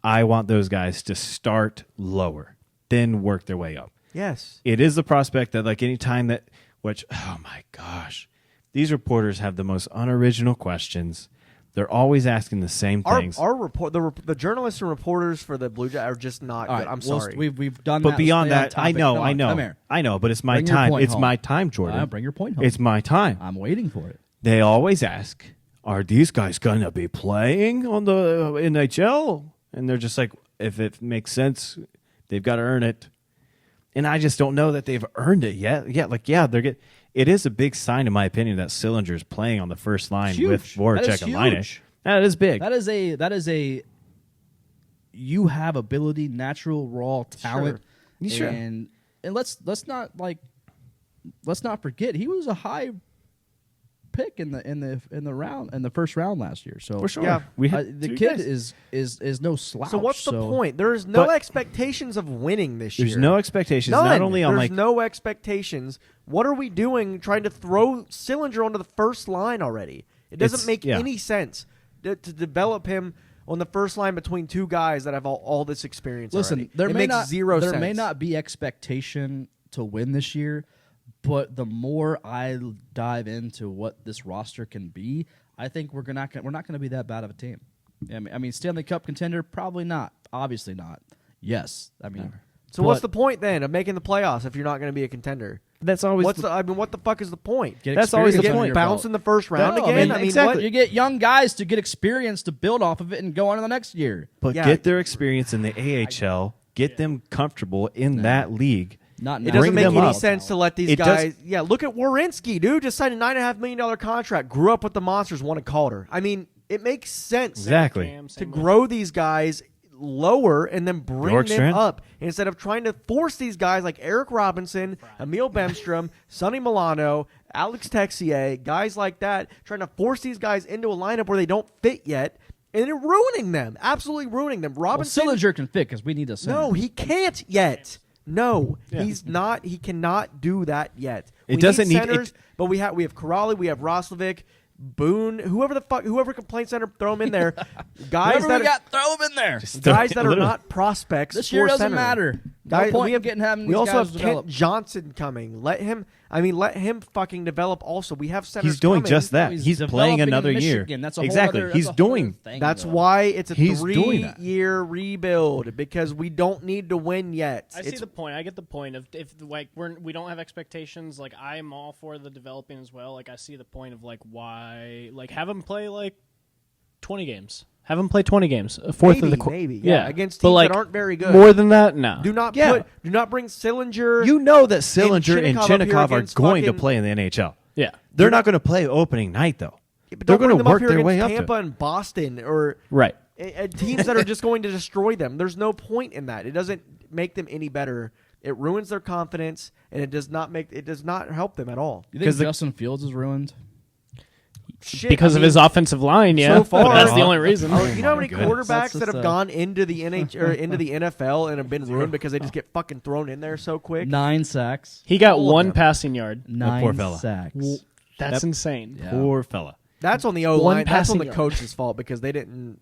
I want those guys to start lower, then work their way up. Yes. It is the prospect that, like, any time oh my gosh, these reporters have the most unoriginal questions. They're always asking the same things. The journalists and reporters for the Blue Jays are just not All good. right, I'm sorry. We've done But that. beyond Stay on that, I topic. know, Come on, come here. I know, but it's my Bring your time. point It's home. my time, Jordan. Bring your point home. It's my time. I'm waiting for it. They always ask, are these guys going to be playing on the NHL? And they're just like, if it makes sense, they've got to earn it. And I just don't know that they've earned it yet. It is a big sign, in my opinion, that Sillinger's playing on the first line Huge. with That is Voracek and Laine. huge. That is big. That is a you have ability, natural raw talent. Sure. And let's not forget he was a high pick in the first round last year. So For sure. Yeah. We had the two kid guys. is no slouch. So what's the point? There's no But- expectations of winning this year. There's no expectations. None. Not only on There's like no expectations. What are we doing trying to throw Sillinger onto the first line already? It doesn't make any sense to develop him on the first line between two guys that have all this experience. Listen, already. there it may makes not zero there sense. may not be expectation to win this year, but the more I dive into what this roster can be, I think we're not going to be that bad of a team. I mean, Stanley Cup contender, probably not. Obviously not. Yes, I mean. So what's the point then of making the playoffs if you're not going to be a contender? that's always What the fuck is the point? Get That's always the experience point. under your Bounce belt. in the first round No, again? exactly. You get young guys to get experience to build off of it and go on to the next year. But Yeah. get their experience in the AHL, get them comfortable in that league. Not It now. doesn't Bring make them any up. sense to let these It does- guys. Yeah, look at Werenski, dude. Just signed a $9.5 million contract. Grew up with the Monsters. Won a Calder. I mean, it makes sense Exactly. to grow these guys lower and then bring them Bjorkstrand. up instead of trying to force these guys like Eric Robinson, Emil Bemstrom, Sonny Milano, Alex Texier, guys like that, trying to force these guys into a lineup where they don't fit yet, and they're ruining them, absolutely ruining them. Well, Robinson, Sillinger can fit because we need a center. no, he can't yet. No, he's not. He cannot do that yet. It We doesn't need- centers, but we have Korali, we have Roslovic. Boone, whoever complaint center, throw them in there. Guys Whoever that we got, throw them in there. guys that are not prospects. This year for doesn't center. matter. Guys, No point in getting having we these also guys have develop. Kent Johnson coming. Let him fucking develop. Also, we have centers. He's doing coming. just that. He's He's playing developing in another year. Michigan. That's a whole Exactly. other- He's that's a whole doing. other thing, That's though. why it's a He's doing that. 3-year rebuild because we don't need to win yet. I see the point. I get the point of if like we don't have expectations. Like I'm all for the developing as well. Like I see the point of like why like have them play like 20 games. Have them play 20 games. A fourth of the maybe yeah, against but teams like that aren't very good. More than that, no. do not Yeah. bring Sillinger. You know that Sillinger and Chinnikov up here Chinnikov are against going to fucking- play in the NHL. Yeah. They're not going to play opening night though. but They're don't bring going them to up work here their way against up Tampa to it. and Boston or Right. teams that are just going to destroy them. There's no point in that. It doesn't make them any better. It ruins their confidence, and it does not help them at all. You think 'Cause the- Justin Fields is ruined? Shit, Because I of mean, his offensive line, yeah. so far- But that's the only reason. Oh, you know how many goodness. quarterbacks That's that just have gone into the or into the NFL and have been ruined because they just get fucking thrown in there so quick? 9 sacks. He got All of one them. passing yard. 9 poor fella. sacks. That's That- insane. Yeah. Poor fella. That's on the O One line. That's on passing the yard. coach's fault because they didn't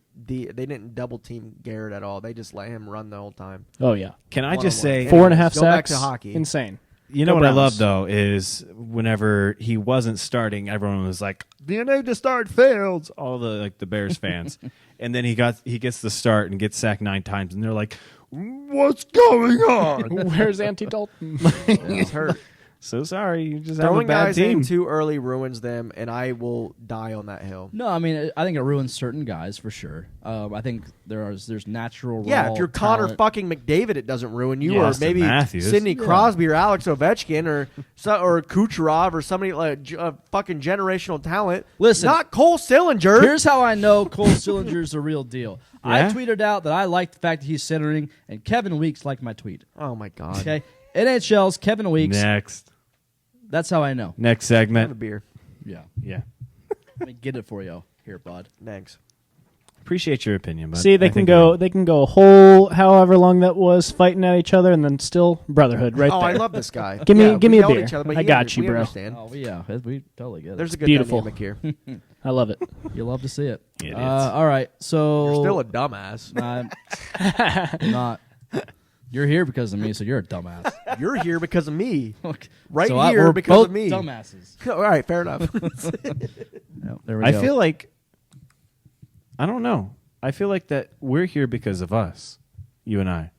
double team Garrett at all. They just let him run the whole time. Oh yeah. Can I just One-on-one. say, 4.5 Go back sacks. to hockey. Insane. you know Go what I Browns. love though is whenever he wasn't starting, everyone was like, "The need to start Fields." All the the Bears fans, and then he gets the start and gets sacked 9 times, and they're like, "What's going on?" Where's Andy Dalton? It's hurt. So sorry, you just have a Throwing bad guys team. in too early ruins them, and I will die on that hill. No, I mean, I think it ruins certain guys for sure. I think there's natural. Yeah, raw if you're Connor talent. fucking McDavid, it doesn't ruin you, Yeah, or Austin maybe Matthews. Sidney Yeah. Crosby or Alex Ovechkin or Kucherov or somebody like a fucking generational talent. Listen, not Cole Sillinger. Here's how I know Cole Sillinger's a real deal. I Yeah? tweeted out that I liked the fact that he's centering, and Kevin Weeks liked my tweet. Oh my god! Okay, NHL's Kevin Weeks. Next That's how I know. next Have a segment. beer. Yeah, Yeah, let me get it for you here, bud. Thanks. appreciate your opinion, but See, they I can think go. They can go a whole however long that was fighting at each other, and then still brotherhood right Oh, there. I love this guy. Give me- Yeah, give we me a yell at beer. each other, but I he got you, we bro. Understand. Oh yeah, we totally get it. There's a good Beautiful. dynamic here. I love it. You love to see it. It is. All right, so You're still a dumbass. I'm not. You're here because of me, so you're a dumbass. You're here because of me. Right So here we're because both of me. Dumbasses. All right, fair enough. Yep, there we I go. feel like I don't know. I feel like that we're here because of us, you and I,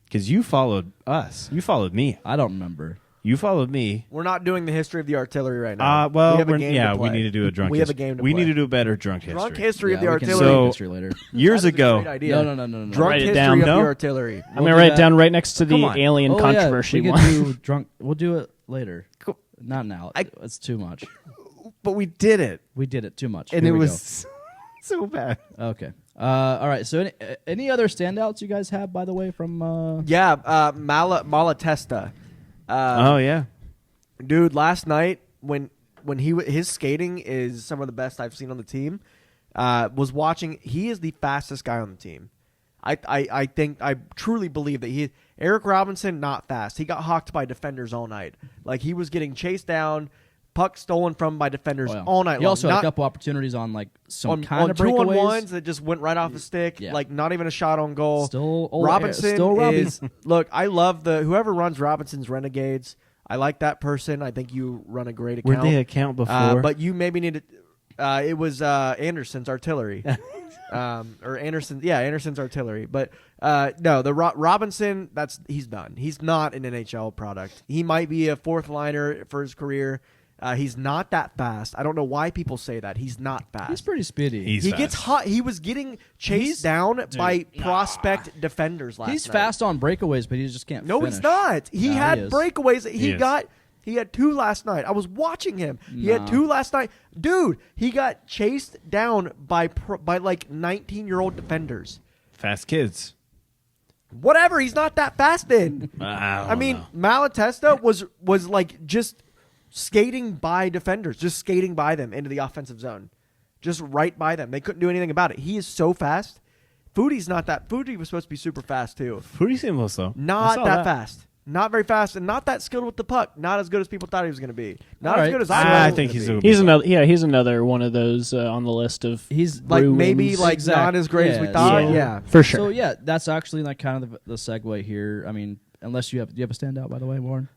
because you followed us. You followed me. I don't remember. You followed me. We're not doing the history of the artillery right now. Well, we have a we're- game yeah, to we play. need to do a drunk. We have a history. game to We play. need to do a better drunk history. Drunk history of the Yeah, we can artillery. do So- history later. Years That is a ago, great idea. No. Drunk Write it history down. of No? the artillery. I'm gonna write it down right next to Come the on. alien Oh, controversy yeah, we one. could do drunk. We'll do it later. Not now. It's too much. but we did it, We did it too much. and Here it we was so bad. go. Okay. All right. So any other standouts you guys have, by the way, from? Yeah, Malatesta. Oh yeah, Dude, last night when his skating is some of the best I've seen on the team. Was watching. He is the fastest guy on the team. I think I truly believe that Eric Robinson not fast. He got hawked by defenders all night. Like he was getting chased down, puck stolen from by defenders Oh, yeah. all night He long. also had Not- a couple opportunities on like some on kind of 2-on-1s breakaways. that just went right off the stick. Yeah. Like not even a shot on goal. Still old Robinson still Robbie. is look. I love whoever runs Robinson's Renegades. I like that person. I think you run a great account. were they account before? But you maybe need to. It was Anderson's artillery, or Anderson's artillery. But no, the Robinson. He's done. He's not an NHL product. He might be a fourth liner for his career. He's not that fast. I don't know why people say that. He's not fast. He's pretty speedy. He gets hot. He was getting chased down by prospect defenders last night. He's fast on breakaways, but he just can't. No, finish. he's not. He No, had he is. breakaways. That He is. He had 2 last night. I was watching him. He had Nah. 2 last night. Dude, he got chased down by like 19-year-old defenders. Fast kids. Whatever. He's not that fast then. I I mean, Malatesta was like just skating by defenders, just skating by them into the offensive zone, just right by them. They couldn't do anything about it. He is so fast. Foodie's not that. Foodie was supposed to be super fast too. pretty seamless though. I Not saw that fast. Not very fast and not that skilled with the puck. Not as good as people thought he was going to be. Not All as right. good as I I think he's a He's another. Yeah, he's another one of those on the list of. He's like maybe Bruins. like Exact- not as great as we yeah, thought. so- Yeah. for sure. So yeah, that's actually like kind of the segue here. I mean, unless you have a standout, by the way, Warren.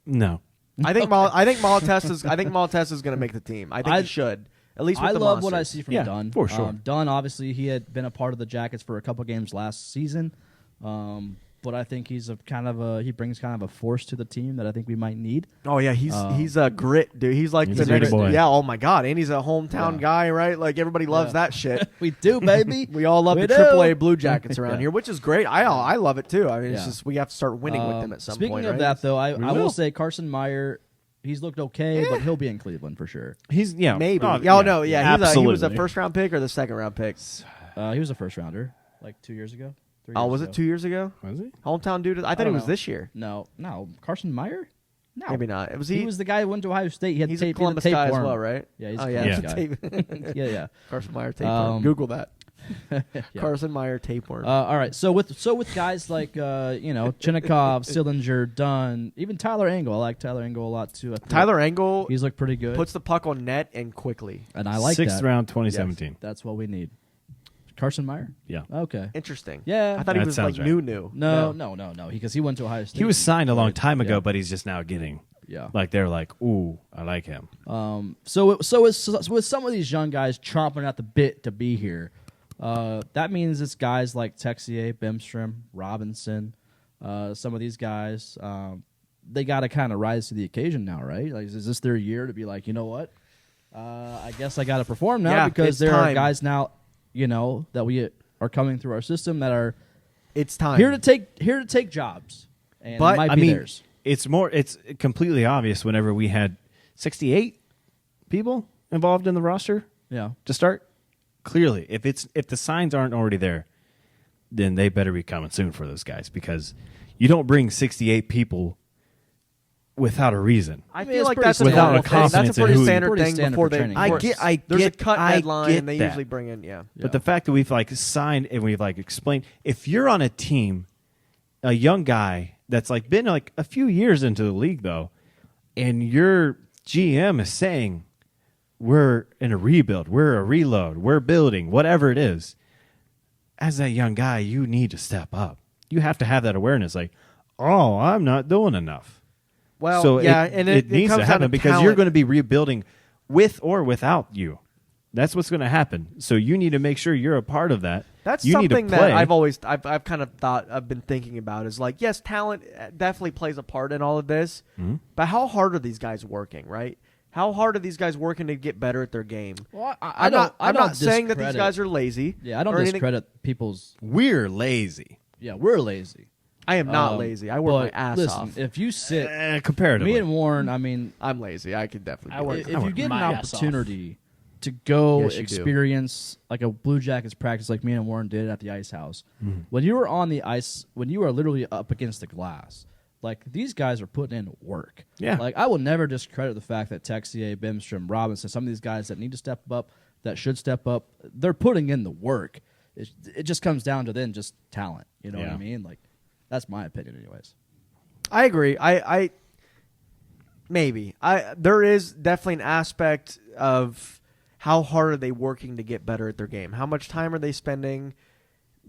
No. I think Malatesta is going to make the team. I think he should. At least with I the love what Monsters. I see from Yeah, Dunn. for sure. Dunn, obviously, he had been a part of the Jackets for a couple games last season, but I think he's he brings kind of a force to the team that I think we might need. Oh yeah, he's a grit dude. He's like He's the a gritty next boy. yeah. Oh my god, and he's a hometown Yeah. guy, right? Like everybody loves Yeah. that shit. We do, baby. We all love We the do. AAA Blue Jackets around Yeah. here, which is great. I love it too. I mean, it's Yeah. just we have to start winning with them at some Speaking point. of right? that, though, I will. will say Carson Meyer, he's looked okay, but he'll be in Cleveland for sure. He's maybe. Oh, Oh no, yeah, he was a Absolutely. first round pick or the second round pick. He was a first rounder like 2 years ago. 3 Oh, years was ago. it 2 years ago? Was he? Hometown dude. I thought don't it was know. this year. No, Carson Meyer. No, Maybe not. It was He was the guy who went to Ohio State. He had He's tape, a Columbus he had guy the as tapeworm. well, right? Yeah, he's Oh a yeah, Columbus tape. yeah. Carson Meyer tapeworm. Google that. Yeah. Carson Meyer tapeworm. All right. So with guys like Chinnikov, Sillinger, Dunn, even Tyler Angle. I like Tyler Angle a lot too. I think Tyler Angle he's looked pretty good, puts the puck on net and quickly. and I like Sixth that. round, 2017. That's what we need. Carson Meyer. Yeah. Okay. Interesting. Yeah. I thought he That was like sounds right. new. No. Because he went to Ohio State. He was signed a long Right. time ago, Yeah. but he's just now getting Yeah. like they're like, ooh, I like him. So with some of these young guys chomping at the bit to be here, that means it's guys like Texier, Bemstrom, Robinson, some of these guys. They got to kind of rise to the occasion now, right? Like, is this their year to be like, you know what? I guess I got to perform now Yeah, because it's there are time. guys now, that we are coming through our system that are It's time. here to take jobs, and But, it might I be mean, theirs. it's completely obvious whenever we had 68 people involved in the roster Yeah. to start. Clearly, if the signs aren't already there, then they better be coming soon for those guys because you don't bring 68 people without a reason. I mean, feel it's like pretty that's a standard. normal Without a thing. That's confidence a in pretty who- standard Pretty thing standard before for they. training. I before- get There's a that. cut I deadline, get and they that. usually bring in. Yeah. But the fact that we've like signed and we've like explained, if you're on a team, a young guy that's like been like a few years into the league though, and your GM is saying we're in a rebuild, we're a reload, we're building, whatever it is, as that young guy, you need to step up. You have to have that awareness, like, oh, I'm not doing enough. Well, So yeah, it, and it needs comes to down happen because you're talent. going to be rebuilding with or without you. That's what's going to happen. So you need to make sure you're a part of that. That's you need something to play. that I've kind of thought I've been thinking about is like, yes, talent definitely plays a part in all of this, Mm-hmm. but how hard are these guys working, right? How hard are these guys working to get better at their game? Well, I'm not saying that these guys are lazy. Yeah, I don't or anything. discredit people's. We're lazy. Yeah, we're lazy. I am not lazy. I work my but ass listen, off. if you sit, Comparatively. me and Warren, I mean, I'm lazy. I could definitely. I do work- it. if you get an my ass off. opportunity to go Yes, you do. experience like a Blue Jackets practice like me and Warren did at the ice house, Mm-hmm. when you were on the ice, when you are literally up against the glass, like these guys are putting in work. Yeah. Like I will never discredit the fact that Texier, Bemstrom, Robinson, some of these guys that need to step up, that should step up, they're putting in the work. It just comes down to then just talent. You know what Yeah. I mean? Like that's my opinion, anyways. I agree. I maybe there is definitely an aspect of how hard are they working to get better at their game? How much time are they spending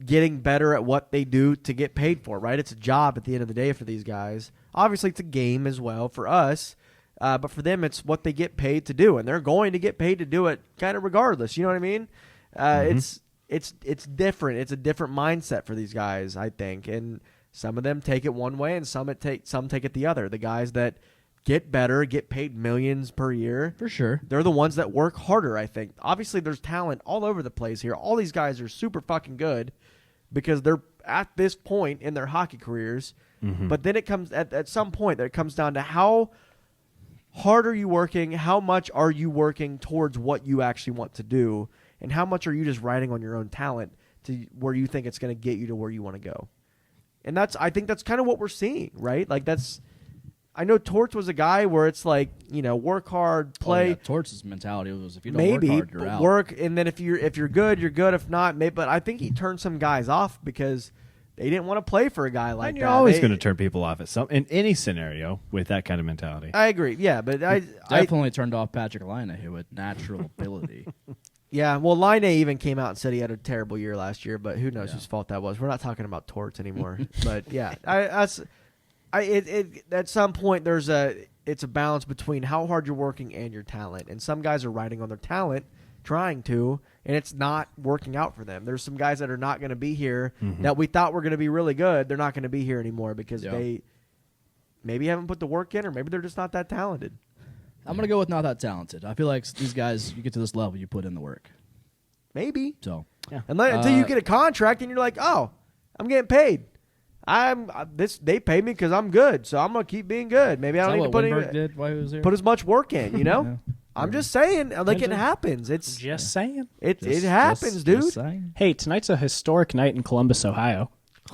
getting better at what they do to get paid for? Right, it's a job at the end of the day for these guys. Obviously, it's a game as well for us, but for them, it's what they get paid to do, and they're going to get paid to do it kind of regardless. You know what I mean? It's different. It's a different mindset for these guys, I think, and some of them take it one way, and some take it the other. The guys that get better, get paid millions per year. For sure. They're the ones that work harder, I think. Obviously, there's talent all over the place here. All these guys are super fucking good because they're at this point in their hockey careers. But then it comes at some point that it comes down to how hard are you working, how much are you working towards what you actually want to do, and how much are you just riding on your own talent to where you think it's going to get you to where you want to go. And I think that's kind of what we're seeing, right? Like I know Torch was a guy where it's like, work hard, play. Oh, yeah. Torch's mentality was if you don't Maybe work hard, you're but out. work, and then if you're good, you're good. If not, maybe. But I think he turned some guys off because they didn't want to play for a guy like And that. you're always They- going to turn people off in any scenario with that kind of mentality. I agree. Yeah, but I Definitely turned off Patrick Laine, who had natural ability. yeah. Well, Line even came out and said he had a terrible year last year, but who knows whose fault that was? We're not talking about torts anymore. But yeah, at some point it's a balance between how hard you're working and your talent, and some guys are riding on their talent, trying to, and it's not working out for them. There's some guys that are not going to be here that we thought were going to be really good. They're not going to be here anymore because they maybe haven't put the work in, or maybe they're just not that talented. I'm going to go with not that talented. I feel like these guys, you get to this level, you put in the work. Maybe. So, Until you get a contract and you're like, oh, I'm getting paid. They pay me because I'm good, so I'm gonna keep being good. Maybe I don't need to put as much work in. You know, I'm just saying, like it happens. It's Just saying. it happens, dude. Hey, tonight's a historic night in Columbus, Ohio.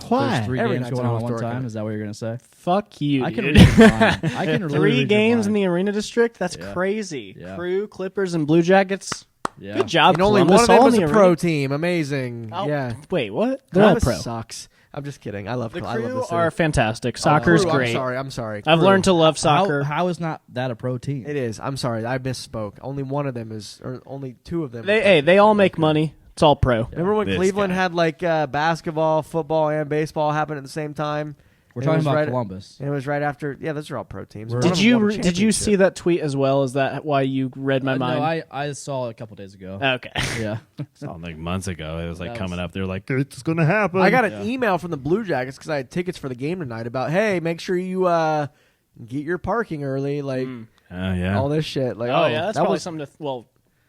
There's 3 Every games night's going an on at one historic time. night. Is that what you're going to say? Fuck you, I can dude. read your mind. I can literally 3 read your games in mind. the Arena District? That's Yeah. crazy. Yeah. Crew, Clippers, and Blue Jackets. Yeah. Good job, And only Columbus. one of them All was in a the pro arena. team. Amazing. Oh, Yeah, Wait, what? They're all Columbus pro. sucks. I'm just kidding. I love The I love Crew the city. are fantastic. Soccer's Crew, great. I'm sorry. I've Crew. learned to love soccer. How is not that a pro team? It is. I'm sorry. I misspoke. Only one of them is, or only 2 of them. They all make money. It's all pro. Remember when This Cleveland guy. had like basketball, football, and baseball happen at the same time? We're It talking was about right- Columbus. And it was right after. Yeah, those are all pro teams. We're- One of Did them won a you see championship. that tweet as well? Is that why you read my mind? No, I saw it a couple days ago. Okay. Yeah. Saw like months ago. It was like That coming was- up. They're like, it's going to happen. I got an email from the Blue Jackets because I had tickets for the game tonight about, hey, make sure you get your parking early, like Oh, yeah. all this shit. Like, Oh, yeah, that's that probably was something to. Well,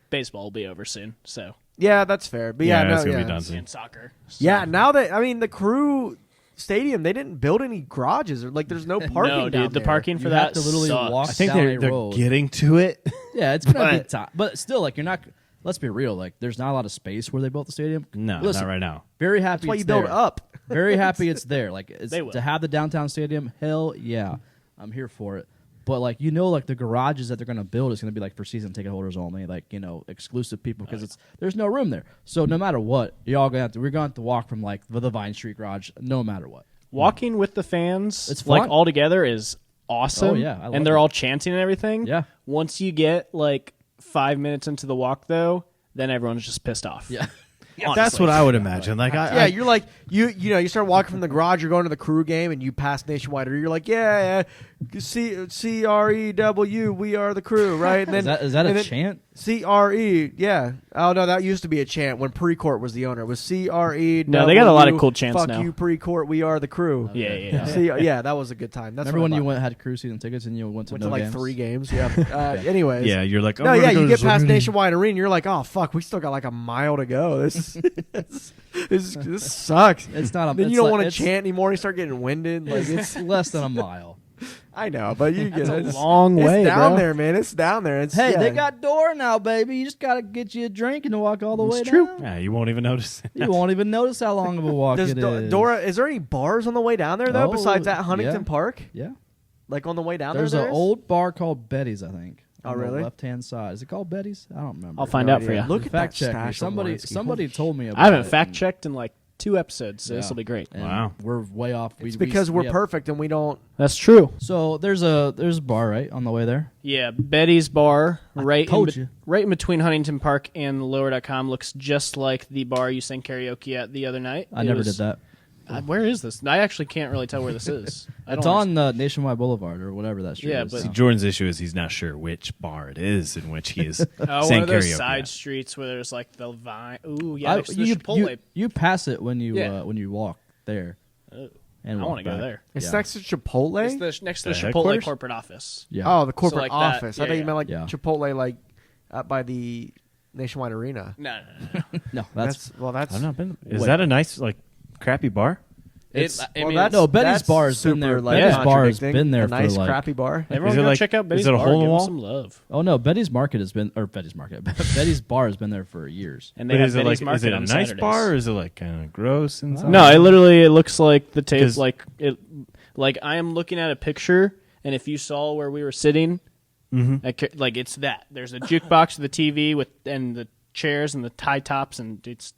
baseball will be over soon, so yeah, that's fair. But yeah, it's no, going to yeah. be done soon. and soccer. Yeah, now that the Crew Stadium, they didn't build any garages or like there's no parking. No, down dude, the there. parking for You that have to literally sucks. walk I think down they're a road. getting to it. Yeah, it's gonna be But- tough, but still, like you're not. Let's be real. Like, there's not a lot of space where they built the stadium. No, Listen, not right now. Very happy. That's why it's you build there. up. Very happy it's there. Like, it's, They will. to have the downtown stadium. Hell yeah, I'm here for it. But like like the garages that they're gonna build is gonna be like for season ticket holders only, like exclusive people because there's no room there. So no matter what, we're gonna have to walk from like the Vine Street garage, no matter what. Walking with the fans, It's like fun. all together, is awesome. Oh, yeah, I love and they're it. all chanting and everything. Yeah. Once you get like 5 minutes into the walk, though, then everyone's just pissed off. Yeah. That's what I would imagine. Like, Yeah, you're like you start walking from the garage, you're going to the Crew game, and you pass Nationwide, or you're like, CREW, we are the Crew, right? And then Is that and a then chant? CRE, yeah. Oh no, that used to be a chant when Precourt was the owner. It was CRE. No, they got a lot of cool chants Fuck now. you, Precourt. We are the Crew. Yeah. Yeah, that was a good time. That's Remember what when I you bought. had Crew season tickets and you went to went no to like games? 3 games? Yeah. Anyways, yeah, you're like, No, yeah, you get past Nationwide Arena, you're like, oh fuck, we still got like a mile to go. This sucks. It's not a. Then it's you don't like- want to it's- chant anymore. You start getting winded. Like It's less than a mile. I know, but you get That's it. a long way, It's down bro. there, man. It's down there. It's, Hey, yeah. they got door now, baby. You just gotta get you a drink and walk all the way It's true. down. Yeah, you won't even notice. You won't even notice how long of a walk Does it is. Dora? Is there any bars on the way down there though? Oh, besides at Huntington yeah. Park, Yeah. like on the way down There's there. an there is? old bar called Betty's, I think. Oh, on the really? left-hand side. Is it called Betty's? I don't remember. I'll find No out for idea. you. Look at Fact that check me. stash on Lewinsky. Somebody told me about I haven't it, fact and- checked in like 2 episodes, so Yeah. this will be great. and Wow. We're way off. It's because we're have- perfect and we don't. That's true. So there's a bar right on the way there. Yeah, Betty's Bar, right told you. right in between Huntington Park and Lower.com, looks just like the bar you sang karaoke at the other night. I never did that. Where is this? I actually can't really tell where this is. It's on Nationwide Boulevard or whatever that street Yeah, is. but- See, Jordan's issue is he's not sure which bar it is in which he is one saying of those karaoke side at. streets where there's like the vine. Ooh, yeah, next to the you, Chipotle. you pass it when you Yeah. walk there. Oh. And I walk want to go back. there. It's Yeah. next to Chipotle. It's next to The the Chipotle headquarters? corporate office. Yeah. Oh, the corporate like that. office. Yeah, I thought you yeah. meant like Yeah. Chipotle, like up by the Nationwide Arena. No. No, that's I've not been. Is Wait. that a nice, like, crappy bar? It's- That's, no, Betty's that's bar has been super, there. Like, Betty's bar has contradicting. been there a nice for like. crappy bar. Everyone Is it go like- check out Betty's is it a Bar. hole in Give the them wall? some love. Oh no, Betty's Market has been Betty's Market. Betty's bar has been there for years. And they But have is it Betty's like, Market is it a on nice Saturdays. bar or is it like kind of gross inside? No, it looks like the tape. Because- Like it, like I am looking at a picture, and if you saw where we were sitting, like it's that. There's a jukebox to the TV and the chairs and the high tops, and it's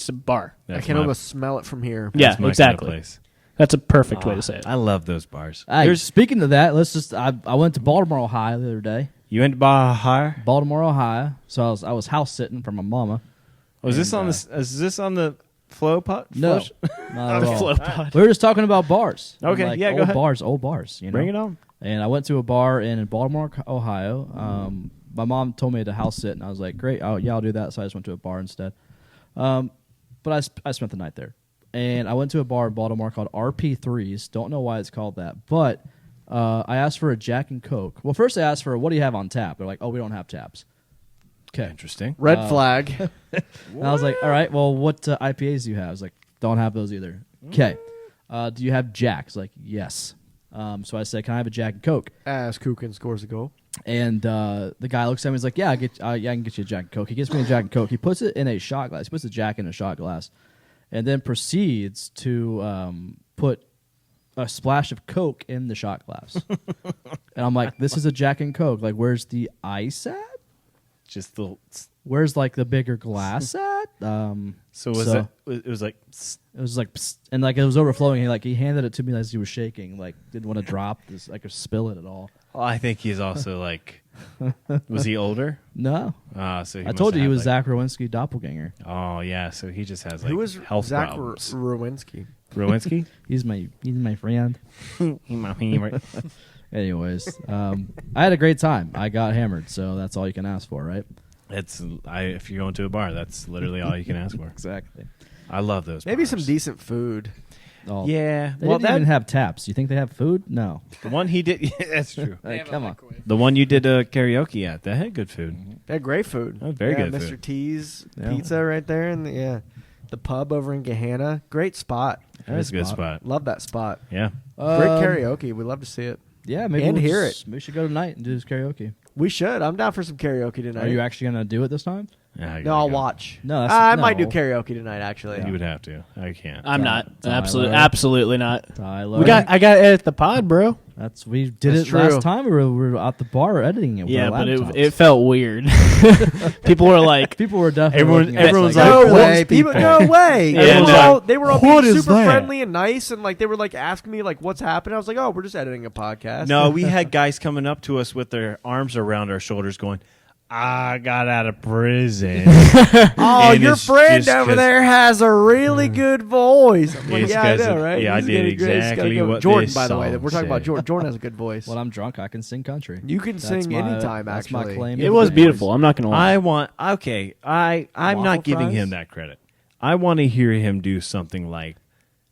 a bar. I That's can my- almost smell it from here. Yeah, that's my kind of exactly. place. That's a perfect way to say it. I love those bars. Hey, speaking of that, I went to Baltimore, Ohio the other day. You went to Baja? Baltimore, Ohio. So I was house sitting for my mama. Was this on the? Is this on the flow pot? No, flush? not at all. Flow pod. We were just talking about bars. Okay, Like yeah, go old ahead. old bars. You know? Bring it on. And I went to a bar in Baltimore, Ohio. My mom told me to house sit, and I was like, great, I'll do that. So I just went to a bar instead. But I spent the night there. And I went to a bar in Baltimore called RP3's. Don't know why it's called that. But I asked for a Jack and Coke. Well, first I asked for, what do you have on tap? They're like, oh, we don't have taps. Okay. Interesting. Red flag. And I was like, all right, well, what IPAs do you have? I was like, don't have those either. Okay. Do you have Jacks? Like, yes. So I said, can I have a Jack and Coke? As Kukin scores a goal. And the guy looks at me. He's like, "Yeah, I can get you a Jack and Coke." He gets me a Jack and Coke. He puts it in a shot glass. He puts the Jack in a shot glass, and then proceeds to put a splash of Coke in the shot glass. And I'm like, "This is a Jack and Coke. Like, where's the ice at? Just the. Where's like the bigger glass at?" So was it? It was like. It was like, psst, and like it was overflowing. He handed it to me as he was shaking. Like, didn't want to drop this, like, or spill it at all. Oh, I think he's also like. Was he older? No, So he I must told you have he was like, Zach Rowinski doppelganger. Oh yeah, so he just has like Who was health Zach problems. Rowinski? Rowinski? He's my friend. Right. Anyways, I had a great time. I got hammered, so that's all you can ask for, right? If you're going to a bar, that's literally all you can ask for. Exactly. I love those. Maybe bars. some decent food. Oh, Yeah. They Well, didn't even have taps. You think they have food? No. the one he did. Yeah, that's true. Hey, come on. The one you did karaoke at, that had good food. They had great food. Oh, very good Mr. food. T's Yeah. Pizza right there, and the pub over in Gahanna. Great spot. That is a good spot. Love that spot. Yeah. Great karaoke. We'd love to see it. Yeah, maybe And we'll hear just- We should go tonight and do this karaoke. We should. I'm down for some karaoke tonight. Are you actually gonna do it this time? Yeah, I No, gotta I'll go. watch. No, that's- I might do no. karaoke tonight. Actually, You would have to. I can't. I'm not. Tyler. Absolutely not. Tyler, I got to edit the pod, bro. we did That's it last true. time. We were at the bar editing it. with Yeah, our but laptops. it felt weird. People were like, People were definitely. Everyone's looking at us like, no "What way, is people, people?" no way. Yeah, They were no. all, they were all What being is super that? friendly and nice, and like they were like asking me like what's happening. I was like, oh, we're just editing a podcast. No, we had guys coming up to us with their arms around our shoulders going, I got out of prison. Oh, And your it's friend just over 'cause- there has a really good voice. I'm like, It's yeah, I 'cause know, of- right? yeah, I He's did gonna go- he's gotta exactly go. what Jordan, this by the way, song we're talking about said. Jordan. Jordan has a good voice. When I'm drunk, I can sing country. You can That's sing my- anytime. that's my Actually, claim. it was beautiful. I'm not going to lie. I'm Waffle not giving fries? him that credit. I want to hear him do something like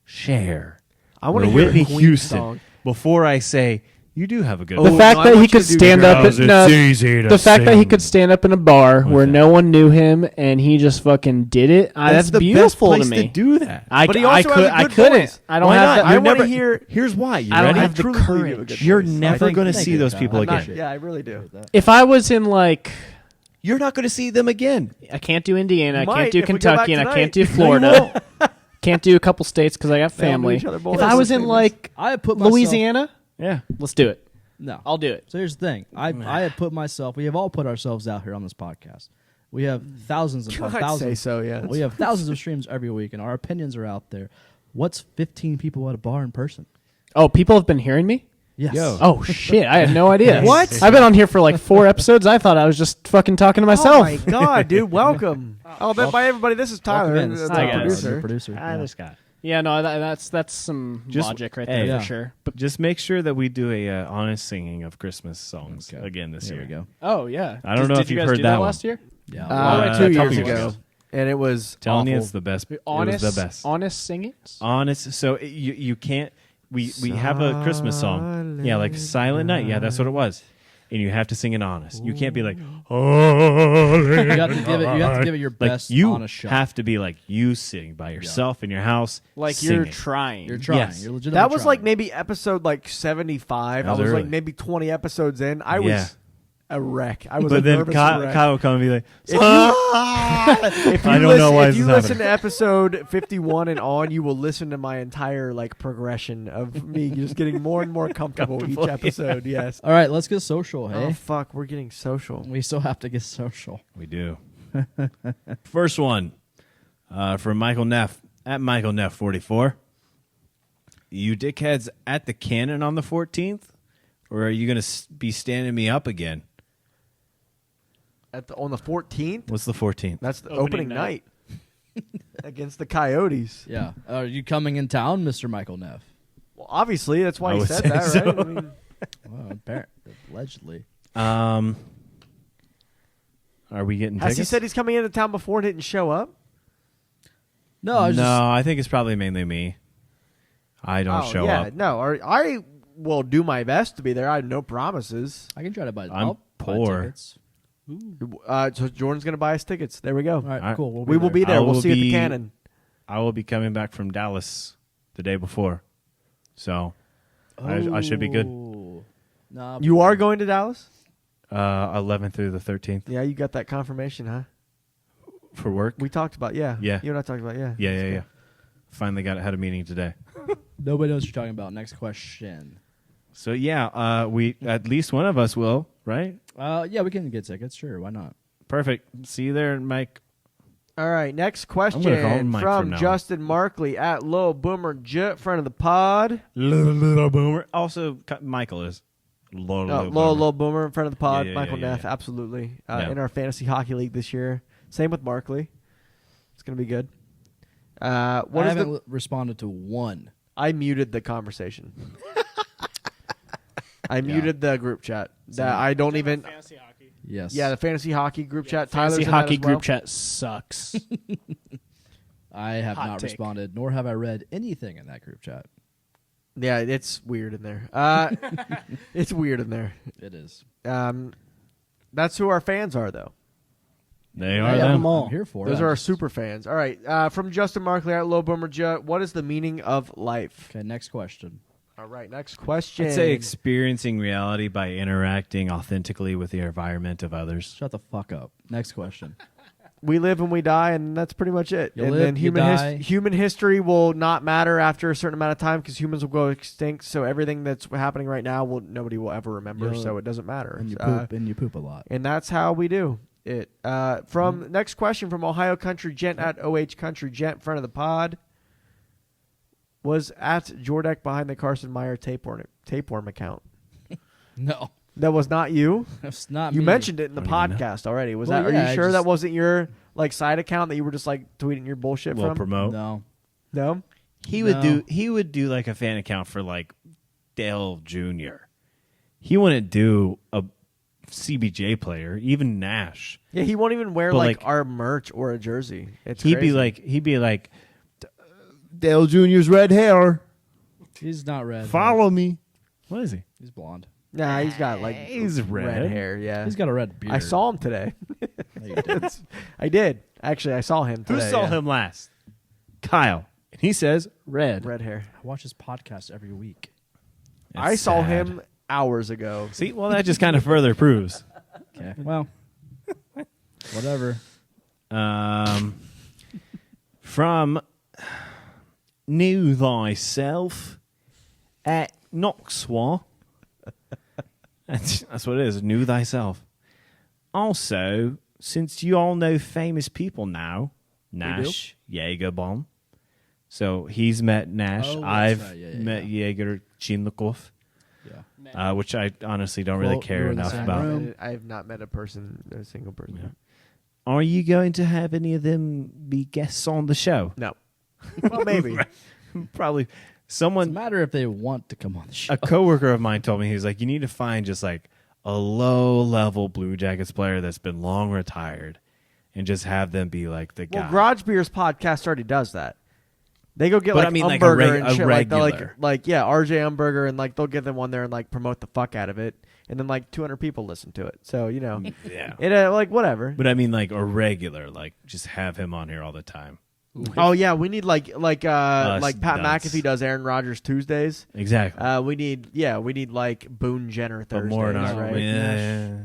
Cher. I want or to hear Whitney a Queen Houston song. before I say you do have a good Oh, The voice. fact no, I that he want you could to do stand up, Girls, in, no, it's easy to the fact that he sing. could stand up in a bar where that? no one knew him and he just fucking did it. That's the beautiful best place to me. do that. But he also has a I good couldn't. voice. I don't Why have not? that. I You're wanna never- hear- Here's why. You I don't ready? have the truly believe you have a courage. good You're voice. never think- going to thank see you, those Tyler. people I'm not- again. yeah, I really do. If I was in like, You're not going to see them again. I can't do Indiana, I Might, can't do if we go Kentucky, back and I can't do tonight. Florida. Can't do a couple states because I got They all know family. each other both. If I was in Famous. like I had put myself, Louisiana, Yeah. let's do it. No, I'll do it. So here's the thing. I have put myself. We have all put ourselves out here on this podcast. We have thousands and I'd thousands. say so. Yeah. We have thousands of streams every week, and our opinions are out there. What's 15 people at a bar in person? Oh, people have been hearing me? Yes. Yo. Oh, shit. I had no idea. What? I've been on here for like 4 episodes. I thought I was just fucking talking to myself. Oh my god, dude! Welcome. Oh, by everybody, this is Tyler, Welcome in. the This is Hi, Tyler, guys. the producer. producer. I Yeah. just got. Yeah, no, that's some Just- logic right hey, there yeah. for sure. But just make sure that we do a honest singing of Christmas songs Okay. again this Here year. we go. Oh, yeah. I don't know Did if you you've guys heard do that that one. last year? Yeah. Uh, 2 a couple years years ago, ago. and it was Telling you awful. it's the best. Honest, It was the best. honest singings? Honest. So you can't. We have a Christmas song. Yeah, like Silent Night. Yeah, that's what it was. And you have to sing it honest. You can't be like, You have to give it. You have to give it your like best you honest shot. have to be like you sitting by yourself in your house, Like you're singing. trying. You're trying. Yes. You're legitimately That was like trying. maybe episode like 75. That I was was like early. maybe 20 episodes in. I Yeah. was a wreck. I was a But then nervous Kyle wreck. will come and be like, If you I don't know why if this you is listen happening. to episode 51 and on, you will listen to my entire like progression of me just getting more and more comfortable each episode. Yes. All right, let's get social. Hey, Oh fuck, we're getting social. we still have to get social. we do. First one from Michael Neff at Michael Neff 44. You dickheads at the Cannon on the 14th, or are you going to be standing me up again? On the 14th? What's the 14th? That's the Opening opening night against the Coyotes. Yeah. Are you coming in town, Mr. Michael Neff? Well, obviously, that's why I he would said say that, so. right? I mean, Well, allegedly. Are we getting has tickets? he said he's coming into town before and didn't show up? No, I was I think it's probably mainly me. I don't show up. No, I will do my best to be there. I have no promises. I can try to buy. I'm I'll buy poor. tickets. So Jordan's going to buy us tickets. There we go. All right, Alright. cool. We will be there. I We'll will see you at the be- Cannon. I will be coming back from Dallas the day before, so I should be good. No, You are going to Dallas? 11th through the 13th Yeah, you got that confirmation, huh? for work. We talked about, yeah. Yeah. You and I talked about, yeah. Yeah. Finally had a meeting today. Nobody knows what you're talking about. Next question. So yeah, we at least one of us will, right? Yeah, we can get tickets. Sure, why not? Perfect. See you there, Mike. All right, next gonna call him question Mike from from now on. Justin Markley at Lil Boomer Jet, friend of the pod. Little boomer. Also, Michael is Lil Boomer, in front of the pod. Yeah, Michael yeah. Neff, absolutely. Yeah. In our fantasy hockey league this year. Same with Markley. It's going to be good. What I is haven't responded to one. I muted the conversation. I muted the group chat. That I don't even. Fantasy hockey. Yes. Yeah, the fantasy hockey group chat. Tyler's Fantasy in that hockey as well. group chat sucks. I have Hot not take. responded, nor have I read anything in that group chat. Yeah, it's weird in there. It's weird in there. It is. That's who our fans are, though. They I are have them. them all. I'm here for Those it. are our super fans. All right. From Justin Markley at Low Boomer Jet, what is the meaning of life? Okay, next question. All right, next question. I'd say experiencing reality by interacting authentically with the environment of others. Shut the fuck up. Next question. We live and we die, and that's pretty much it. You and live, then you die. human history will not matter after a certain amount of time because humans will go extinct. So everything that's happening right now, nobody will ever remember. You'll- So it doesn't matter. And you poop a lot. And that's how we do it. Next question from Ohio Country Gent at OH Country Gent, front of the pod. Was at Jordek behind the Carson Meyer tapeworm account. No. That was not you. That's not You me. mentioned it in the I don't even podcast already. Was Well, that? yeah, Are you I sure that just- wasn't your side account that you were just tweeting your bullshit We'll from? promote. No. No. He would No. do like a fan account for like Dale Jr. He wouldn't do a CBJ player, even Nash. Yeah, he won't even wear But, like like, our merch or a jersey. It's He'd crazy. be like Dale Jr.'s red hair. He's not red. Follow me. What is he? He's blonde. Nah, he's got like He's red. hair. Yeah, He's got a red beard. I saw him today. No, you didn't. I did actually. I saw him Who today. saw yeah. him last? Kyle. And he says red. Red hair. I watch his podcast every week. That's I saw sad. him hours ago. See, well, that just kind of further proves. Okay. Well, whatever. From Know Thyself at Knoxwa. That's what it is. Know Thyself. Also, since you all know famous people now, Nash, Jagerbomb. So he's met Nash. Oh, that's I've right. Yeah, met Jaeger Chinlikov, Yeah. which I honestly don't really Well, care you were in the enough same about. room. I have not met a single person. Yeah. Are you going to have any of them be guests on the show? No. Well, maybe. Probably. Doesn't Someone, matter if they want to come on the show. a coworker of mine told me, he was like, you need to find just like a low-level Blue Jackets player that's been long retired and just have them be like the guy. Well, Garage Beers podcast already does that. They go get But like I mean, like, Umberger a and shit like that, regular. like RJ Umberger, and like they'll get them on there and like promote the fuck out of it, and then like 200 people listen to it. So you know, Yeah. it like whatever. But I mean, like a regular, like just have him on here all the time. Oh yeah, we need like Pat Us McAfee does Aaron Rodgers Tuesdays. Exactly. We need like Boone Jenner but Thursdays, more in our right? yeah.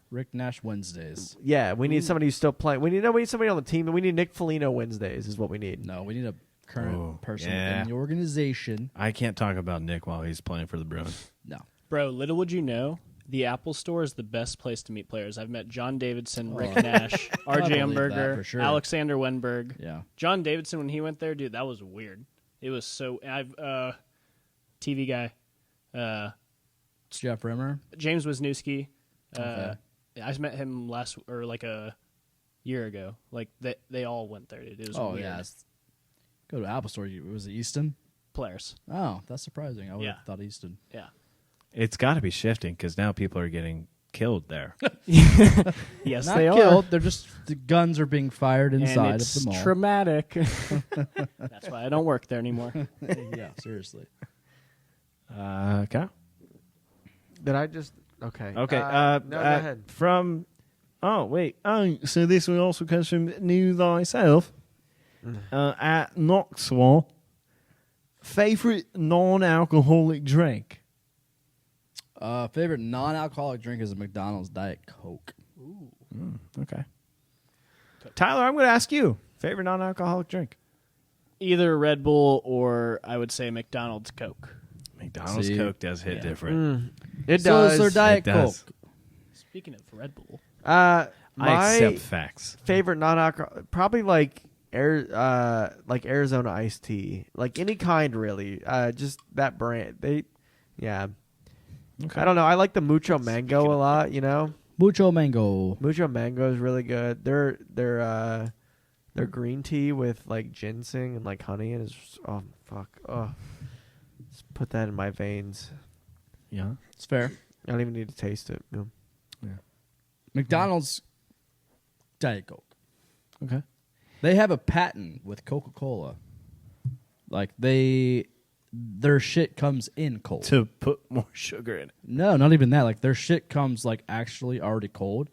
Rick Nash Wednesdays. Yeah, we need somebody who's still playing. We need somebody on the team. We need Nick Foligno Wednesdays is what we need. No, we need a current Oh, person yeah. in the organization. I can't talk about Nick while he's playing for the Bruins. No. Bro, little would you know, The Apple Store is the best place to meet players. I've met John Davidson, Rick Nash, R.J. believe that Umberger, for sure. Alexander Wenberg. Yeah. John Davidson, when he went there, dude, that was weird. It was so... TV guy. Jeff Rimmer. James Wisniewski. Okay. I met him like a year ago. Like, they all went there, dude. It was weird. Yeah. Go to Apple Store. Was it Easton? Players. Oh, that's surprising. I would have thought Easton. Yeah. It's got to be shifting because now people are getting killed there. Yes, Not they killed. are. They're just the guns are being fired inside And it's of the mall. traumatic. That's why I don't work there anymore. Yeah, seriously. Okay. Did I just? Okay. Okay. No, go ahead. From. Oh wait. Oh, so this one also comes from New Thyself. At Knoxville. Favorite non-alcoholic drink. Favorite non-alcoholic drink is a McDonald's Diet Coke. Okay. Tyler, I'm going to ask you. Favorite non-alcoholic drink. Either Red Bull or I would say McDonald's Coke. McDonald's See? Coke does hit different. It So does. is their Diet It does. Coke. Speaking of Red Bull, My I accept facts. favorite non-alcohol, probably like Arizona iced tea, like any kind really. Just that brand. Yeah. Okay. I don't know. I like the Mucho Mango a lot. You know, Mucho Mango. Mucho Mango is really good. Their green tea with like ginseng and like honey and is just put that in my veins. Yeah. It's fair. I don't even need to taste it. No. McDonald's Diet Coke. Okay. They have a patent with Coca-Cola. Like their shit comes in cold. To put more sugar in it. No, not even that. Like their shit comes like actually already cold.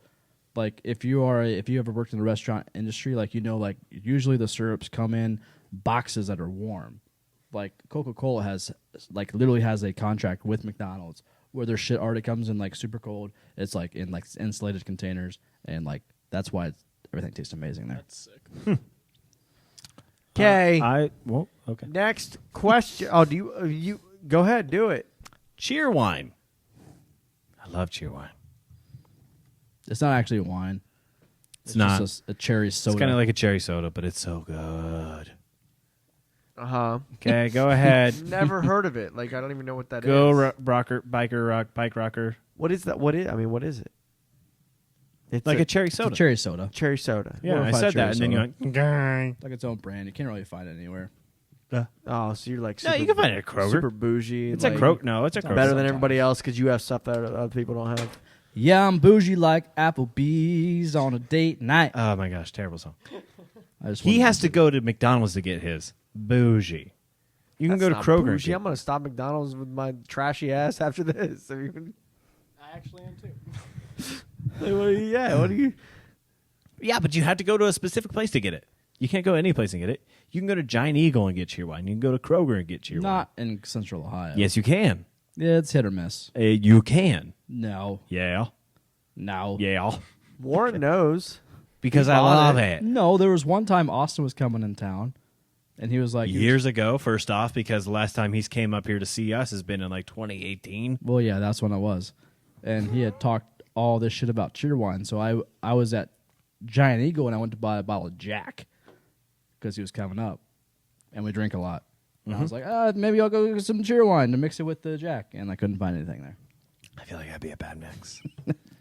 Like if you ever worked in the restaurant industry, like like usually the syrups come in boxes that are warm. Like Coca-Cola has like literally has a contract with McDonald's where their shit already comes in like super cold. It's like in like insulated containers and like that's why everything tastes amazing there. that's sick. Okay. Okay. Next question. Oh, do you go ahead, do it. Cheer wine. I love cheer wine. It's not actually a wine. It's not. Just a cherry soda. It's kind of like a cherry soda, but it's so good. Uh-huh. Okay, go ahead. Never heard of it. Like I don't even know what that is. Go bike rocker. What is that? What is it? It's Like a cherry It's soda. a cherry soda. cherry soda. Yeah, I glorified said cherry that, and then you soda. went, "Gang." Like its own brand. You can't really find it anywhere. Oh, so you're like No, super, you can find it at Kroger. super bougie. It's like, a Kroger. No, it's a Kroger. better than everybody else because you have stuff that other people don't have. Yeah, I'm bougie like Applebee's on a date night. Oh my gosh, terrible song. I just He wanted has to go to McDonald's to get his bougie. You can That's go to not Kroger. and bougie. get- I'm gonna stop McDonald's with my trashy ass after this. I mean, I actually am too. what do you? Yeah, but you have to go to a specific place to get it. You can't go any place and get it. You can go to Giant Eagle and get cheer wine. You can go to Kroger and get cheer wine. Not in Central Ohio. Yes, you can. Yeah, it's hit or miss. You can. No. Yeah. No. Yeah. Warren knows. Because He I bought love it. it. No, there was one time Austin was coming in town, and he was like... Years ago, first off, because the last time he's came up here to see us has been in like 2018. Well, yeah, that's when it was. And he had talked all this shit about cheer wine. So I was at Giant Eagle, and I went to buy a bottle of Jack because he was coming up. And we drink a lot. And I was like, maybe I'll go get some cheer wine to mix it with the Jack. And I couldn't find anything there. I feel like that'd be a bad mix.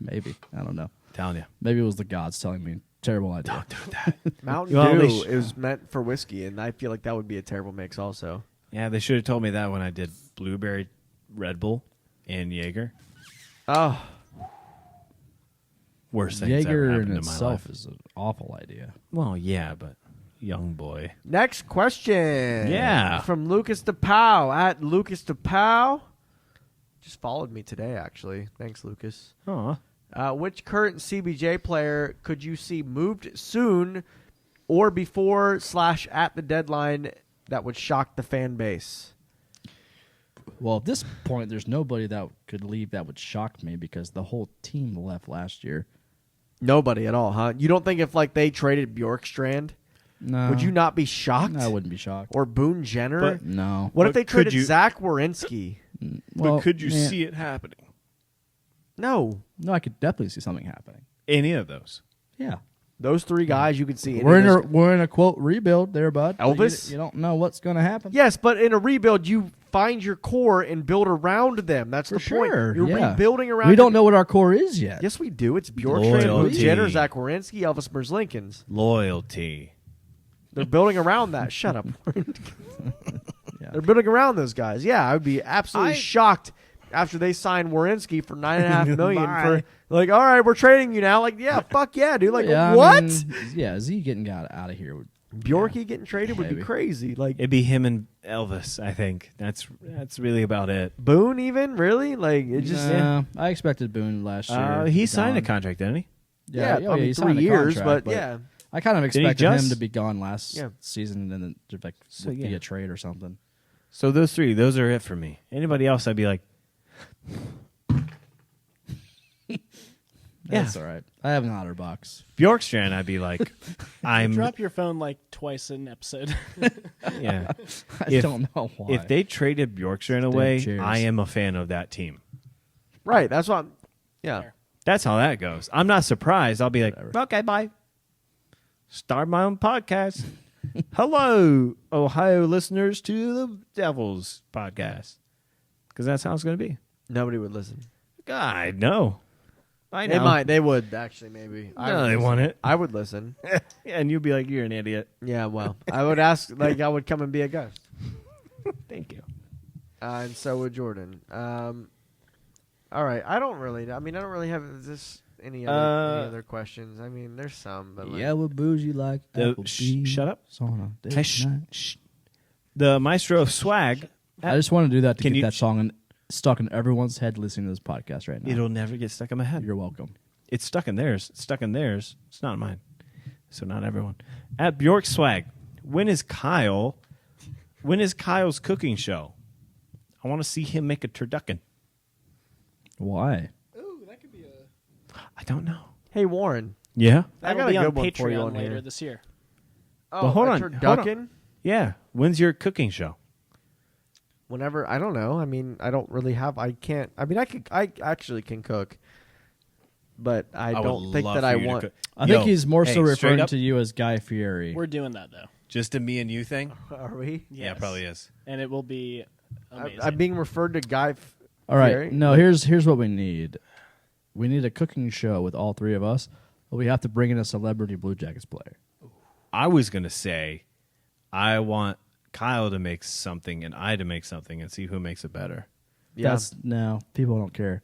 Maybe. I don't know. Telling you. Maybe it was the gods telling me, terrible idea. Don't do that. Mountain Well, they Dew sh- is meant for whiskey, and I feel like that would be a terrible mix. Also, Yeah, they should have told me that when I did blueberry Red Bull and Jaeger. oh, Worst things ever Jaeger happened in in my itself life. is an awful idea. Well, yeah, but young boy. next question. Yeah. from Lucas DePow at Lucas DePow. Just followed me today, actually. Thanks, Lucas. Aw. Which current CBJ player could you see moved soon or before / at the deadline that would shock the fan base? Well, at this point, there's nobody that could leave that would shock me because the whole team left last year. Nobody at all, huh? You don't think if like they traded Bjorkstrand, No. would you not be shocked? I wouldn't be shocked. Or Boone Jenner? But- No. What if But they could traded you- Zach Werenski? Well, but could you yeah. see it happening? No. No, I could definitely see something happening. Any of those. Yeah. Those three guys you could see. We're in a quote rebuild there, bud. Elvis? You don't know what's going to happen. Yes, but in a rebuild, you find your core and build around them. That's For the point. sure, You're yeah. rebuilding around. We don't know what our core is yet. Yes, we do. It's Bjorkstrand, Blue Loyalty. Jenner, Zach Werenski, Elvis Merzlikins. Loyalty. They're building around that. Shut up. Yeah. They're building around those guys. Yeah, I would be absolutely shocked after they signed Werenski for $9.5 million for like, all right, we're trading you now. Like, yeah, fuck yeah, dude. Like, Yeah, what? I mean, yeah, Z getting out of here would Bjorky getting traded would be Maybe. crazy. Like It'd be him and Elvis, I think. That's really about it. Boone, even really? Like it just Nah, I expected Boone last year. to He be signed a gone. contract, didn't he? yeah. oh, I mean, he signed 3 a years, contract, but yeah. I kind of he expected him just? to be gone last Yeah. season and then to like So, be yeah. a trade or something. So those three, those are it for me. Anybody else, I'd be like, yeah. That's all right. I have an OtterBox. Bjorkstrand, I'd be like, I'm, Drop your phone like twice an episode. yeah. I If- don't know why. If they traded Bjorkstrand away, cheers. I am a fan of that team. Right. That's what yeah. Fair. That's how that goes. I'm not surprised. I'll be like, Whatever. okay, bye. Start my own podcast. Hello, Ohio listeners to the Devils podcast. Because that's how it's going to be. Nobody would listen. God, no. I know. They might. They would actually maybe. I No, would they listen. want it. I would listen. And you'd be like, you're an idiot. Yeah, well, I would ask, like, I would come and be a guest. Thank you. And so would Jordan. All right. I don't really have any other questions. I mean, there's some, but like, yeah, what bougie like The- Applebee's shut up. on a date Hush, night. shh. The Maestro of Swag, I just want to do that to Can get you- that song stuck in everyone's head listening to this podcast right now. it'll never get stuck in my head. You're welcome. It's stuck in theirs. It's stuck in theirs. It's not in mine. So not everyone. At Bjork Swag, when is Kyle's cooking show? I want to see him make a turducken. Why? Ooh, that could be a. I don't know. hey Warren. Yeah? I That'll got a be on good one for you Patreon on later here. this year. Oh, But hold a on, hold on. turducken? Yeah. When's your cooking show? Whenever I don't know. I mean, I don't really have. I can't. I mean, I actually can cook, but I would don't think love that for I you to want. cook. I Yo, think he's more hey, so straight referring up, to you as Guy Fieri. We're doing that though. just a me and you thing? Are we? Yeah, Yes. probably is. And it will be amazing. I'm being referred to Guy. All right. Fieri? No, here's what we need. We need a cooking show with all three of us, but we have to bring in a celebrity Blue Jackets player. I was going to say, I want Kyle to make something and I to make something and see who makes it better. Yeah. No, people don't care.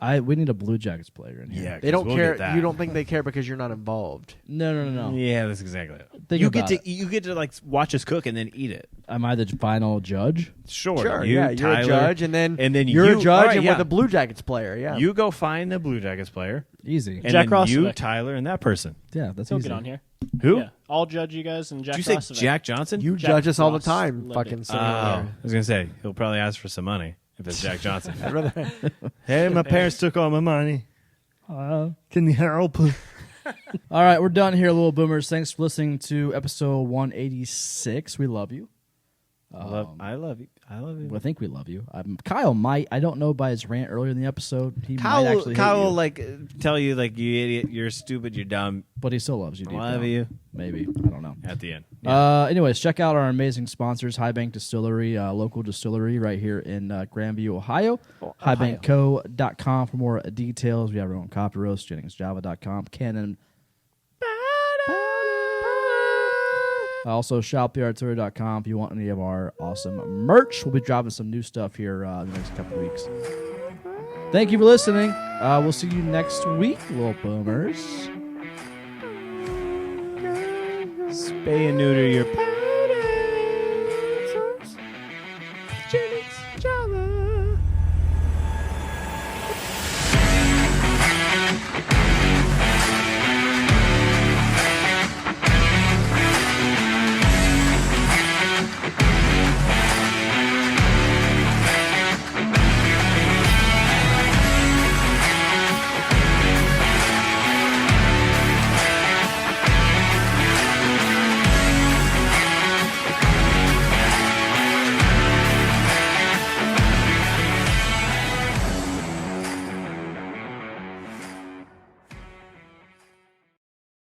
We need a Blue Jackets player in here. Yeah, They don't 'cause we'll care. get that. You don't think they care because you're not involved. No. Yeah, that's exactly it. Think You get about to you get to like watch us cook and then eat it. Am I the final judge? Sure, You're Tyler, a judge, and then you're a judge, all right, and yeah. with a Blue Jackets player. Yeah, You go find the Blue Jackets player, Easy. and Jack then you, Rossovic. Tyler, and that person. Yeah, that's He'll easy. get on here. Who? Yeah, I'll judge you guys and Jack. Did you say Rossovic. Jack Johnson? you Jack judge us all the Ross time. lived Fucking it. sitting I there. was gonna say he'll probably ask for some money if it's Jack Johnson. Hey, my parents took all my money. Can you help? All right, we're done here, little boomers. Thanks for listening to episode 186. We love you. I love you. I love you. I think we love you. Kyle might. I don't know by his rant earlier in the episode. He might Kyle, actually hate Kyle you, will like tell you like you idiot, you're stupid, you're dumb. but he still loves you. I deep love down. you Maybe. I don't know. at the end. Anyways, check out our amazing sponsors, High Bank Distillery, local distillery right here in Grandview, Ohio. Highbankco.com for more details. We have our own coffee roast, JenningsJava.com, Canon. Also, shoptheartillery.com if you want any of our awesome merch. We'll be dropping some new stuff here in the next couple of weeks. Thank you for listening. We'll see you next week, little boomers. Spay and neuter your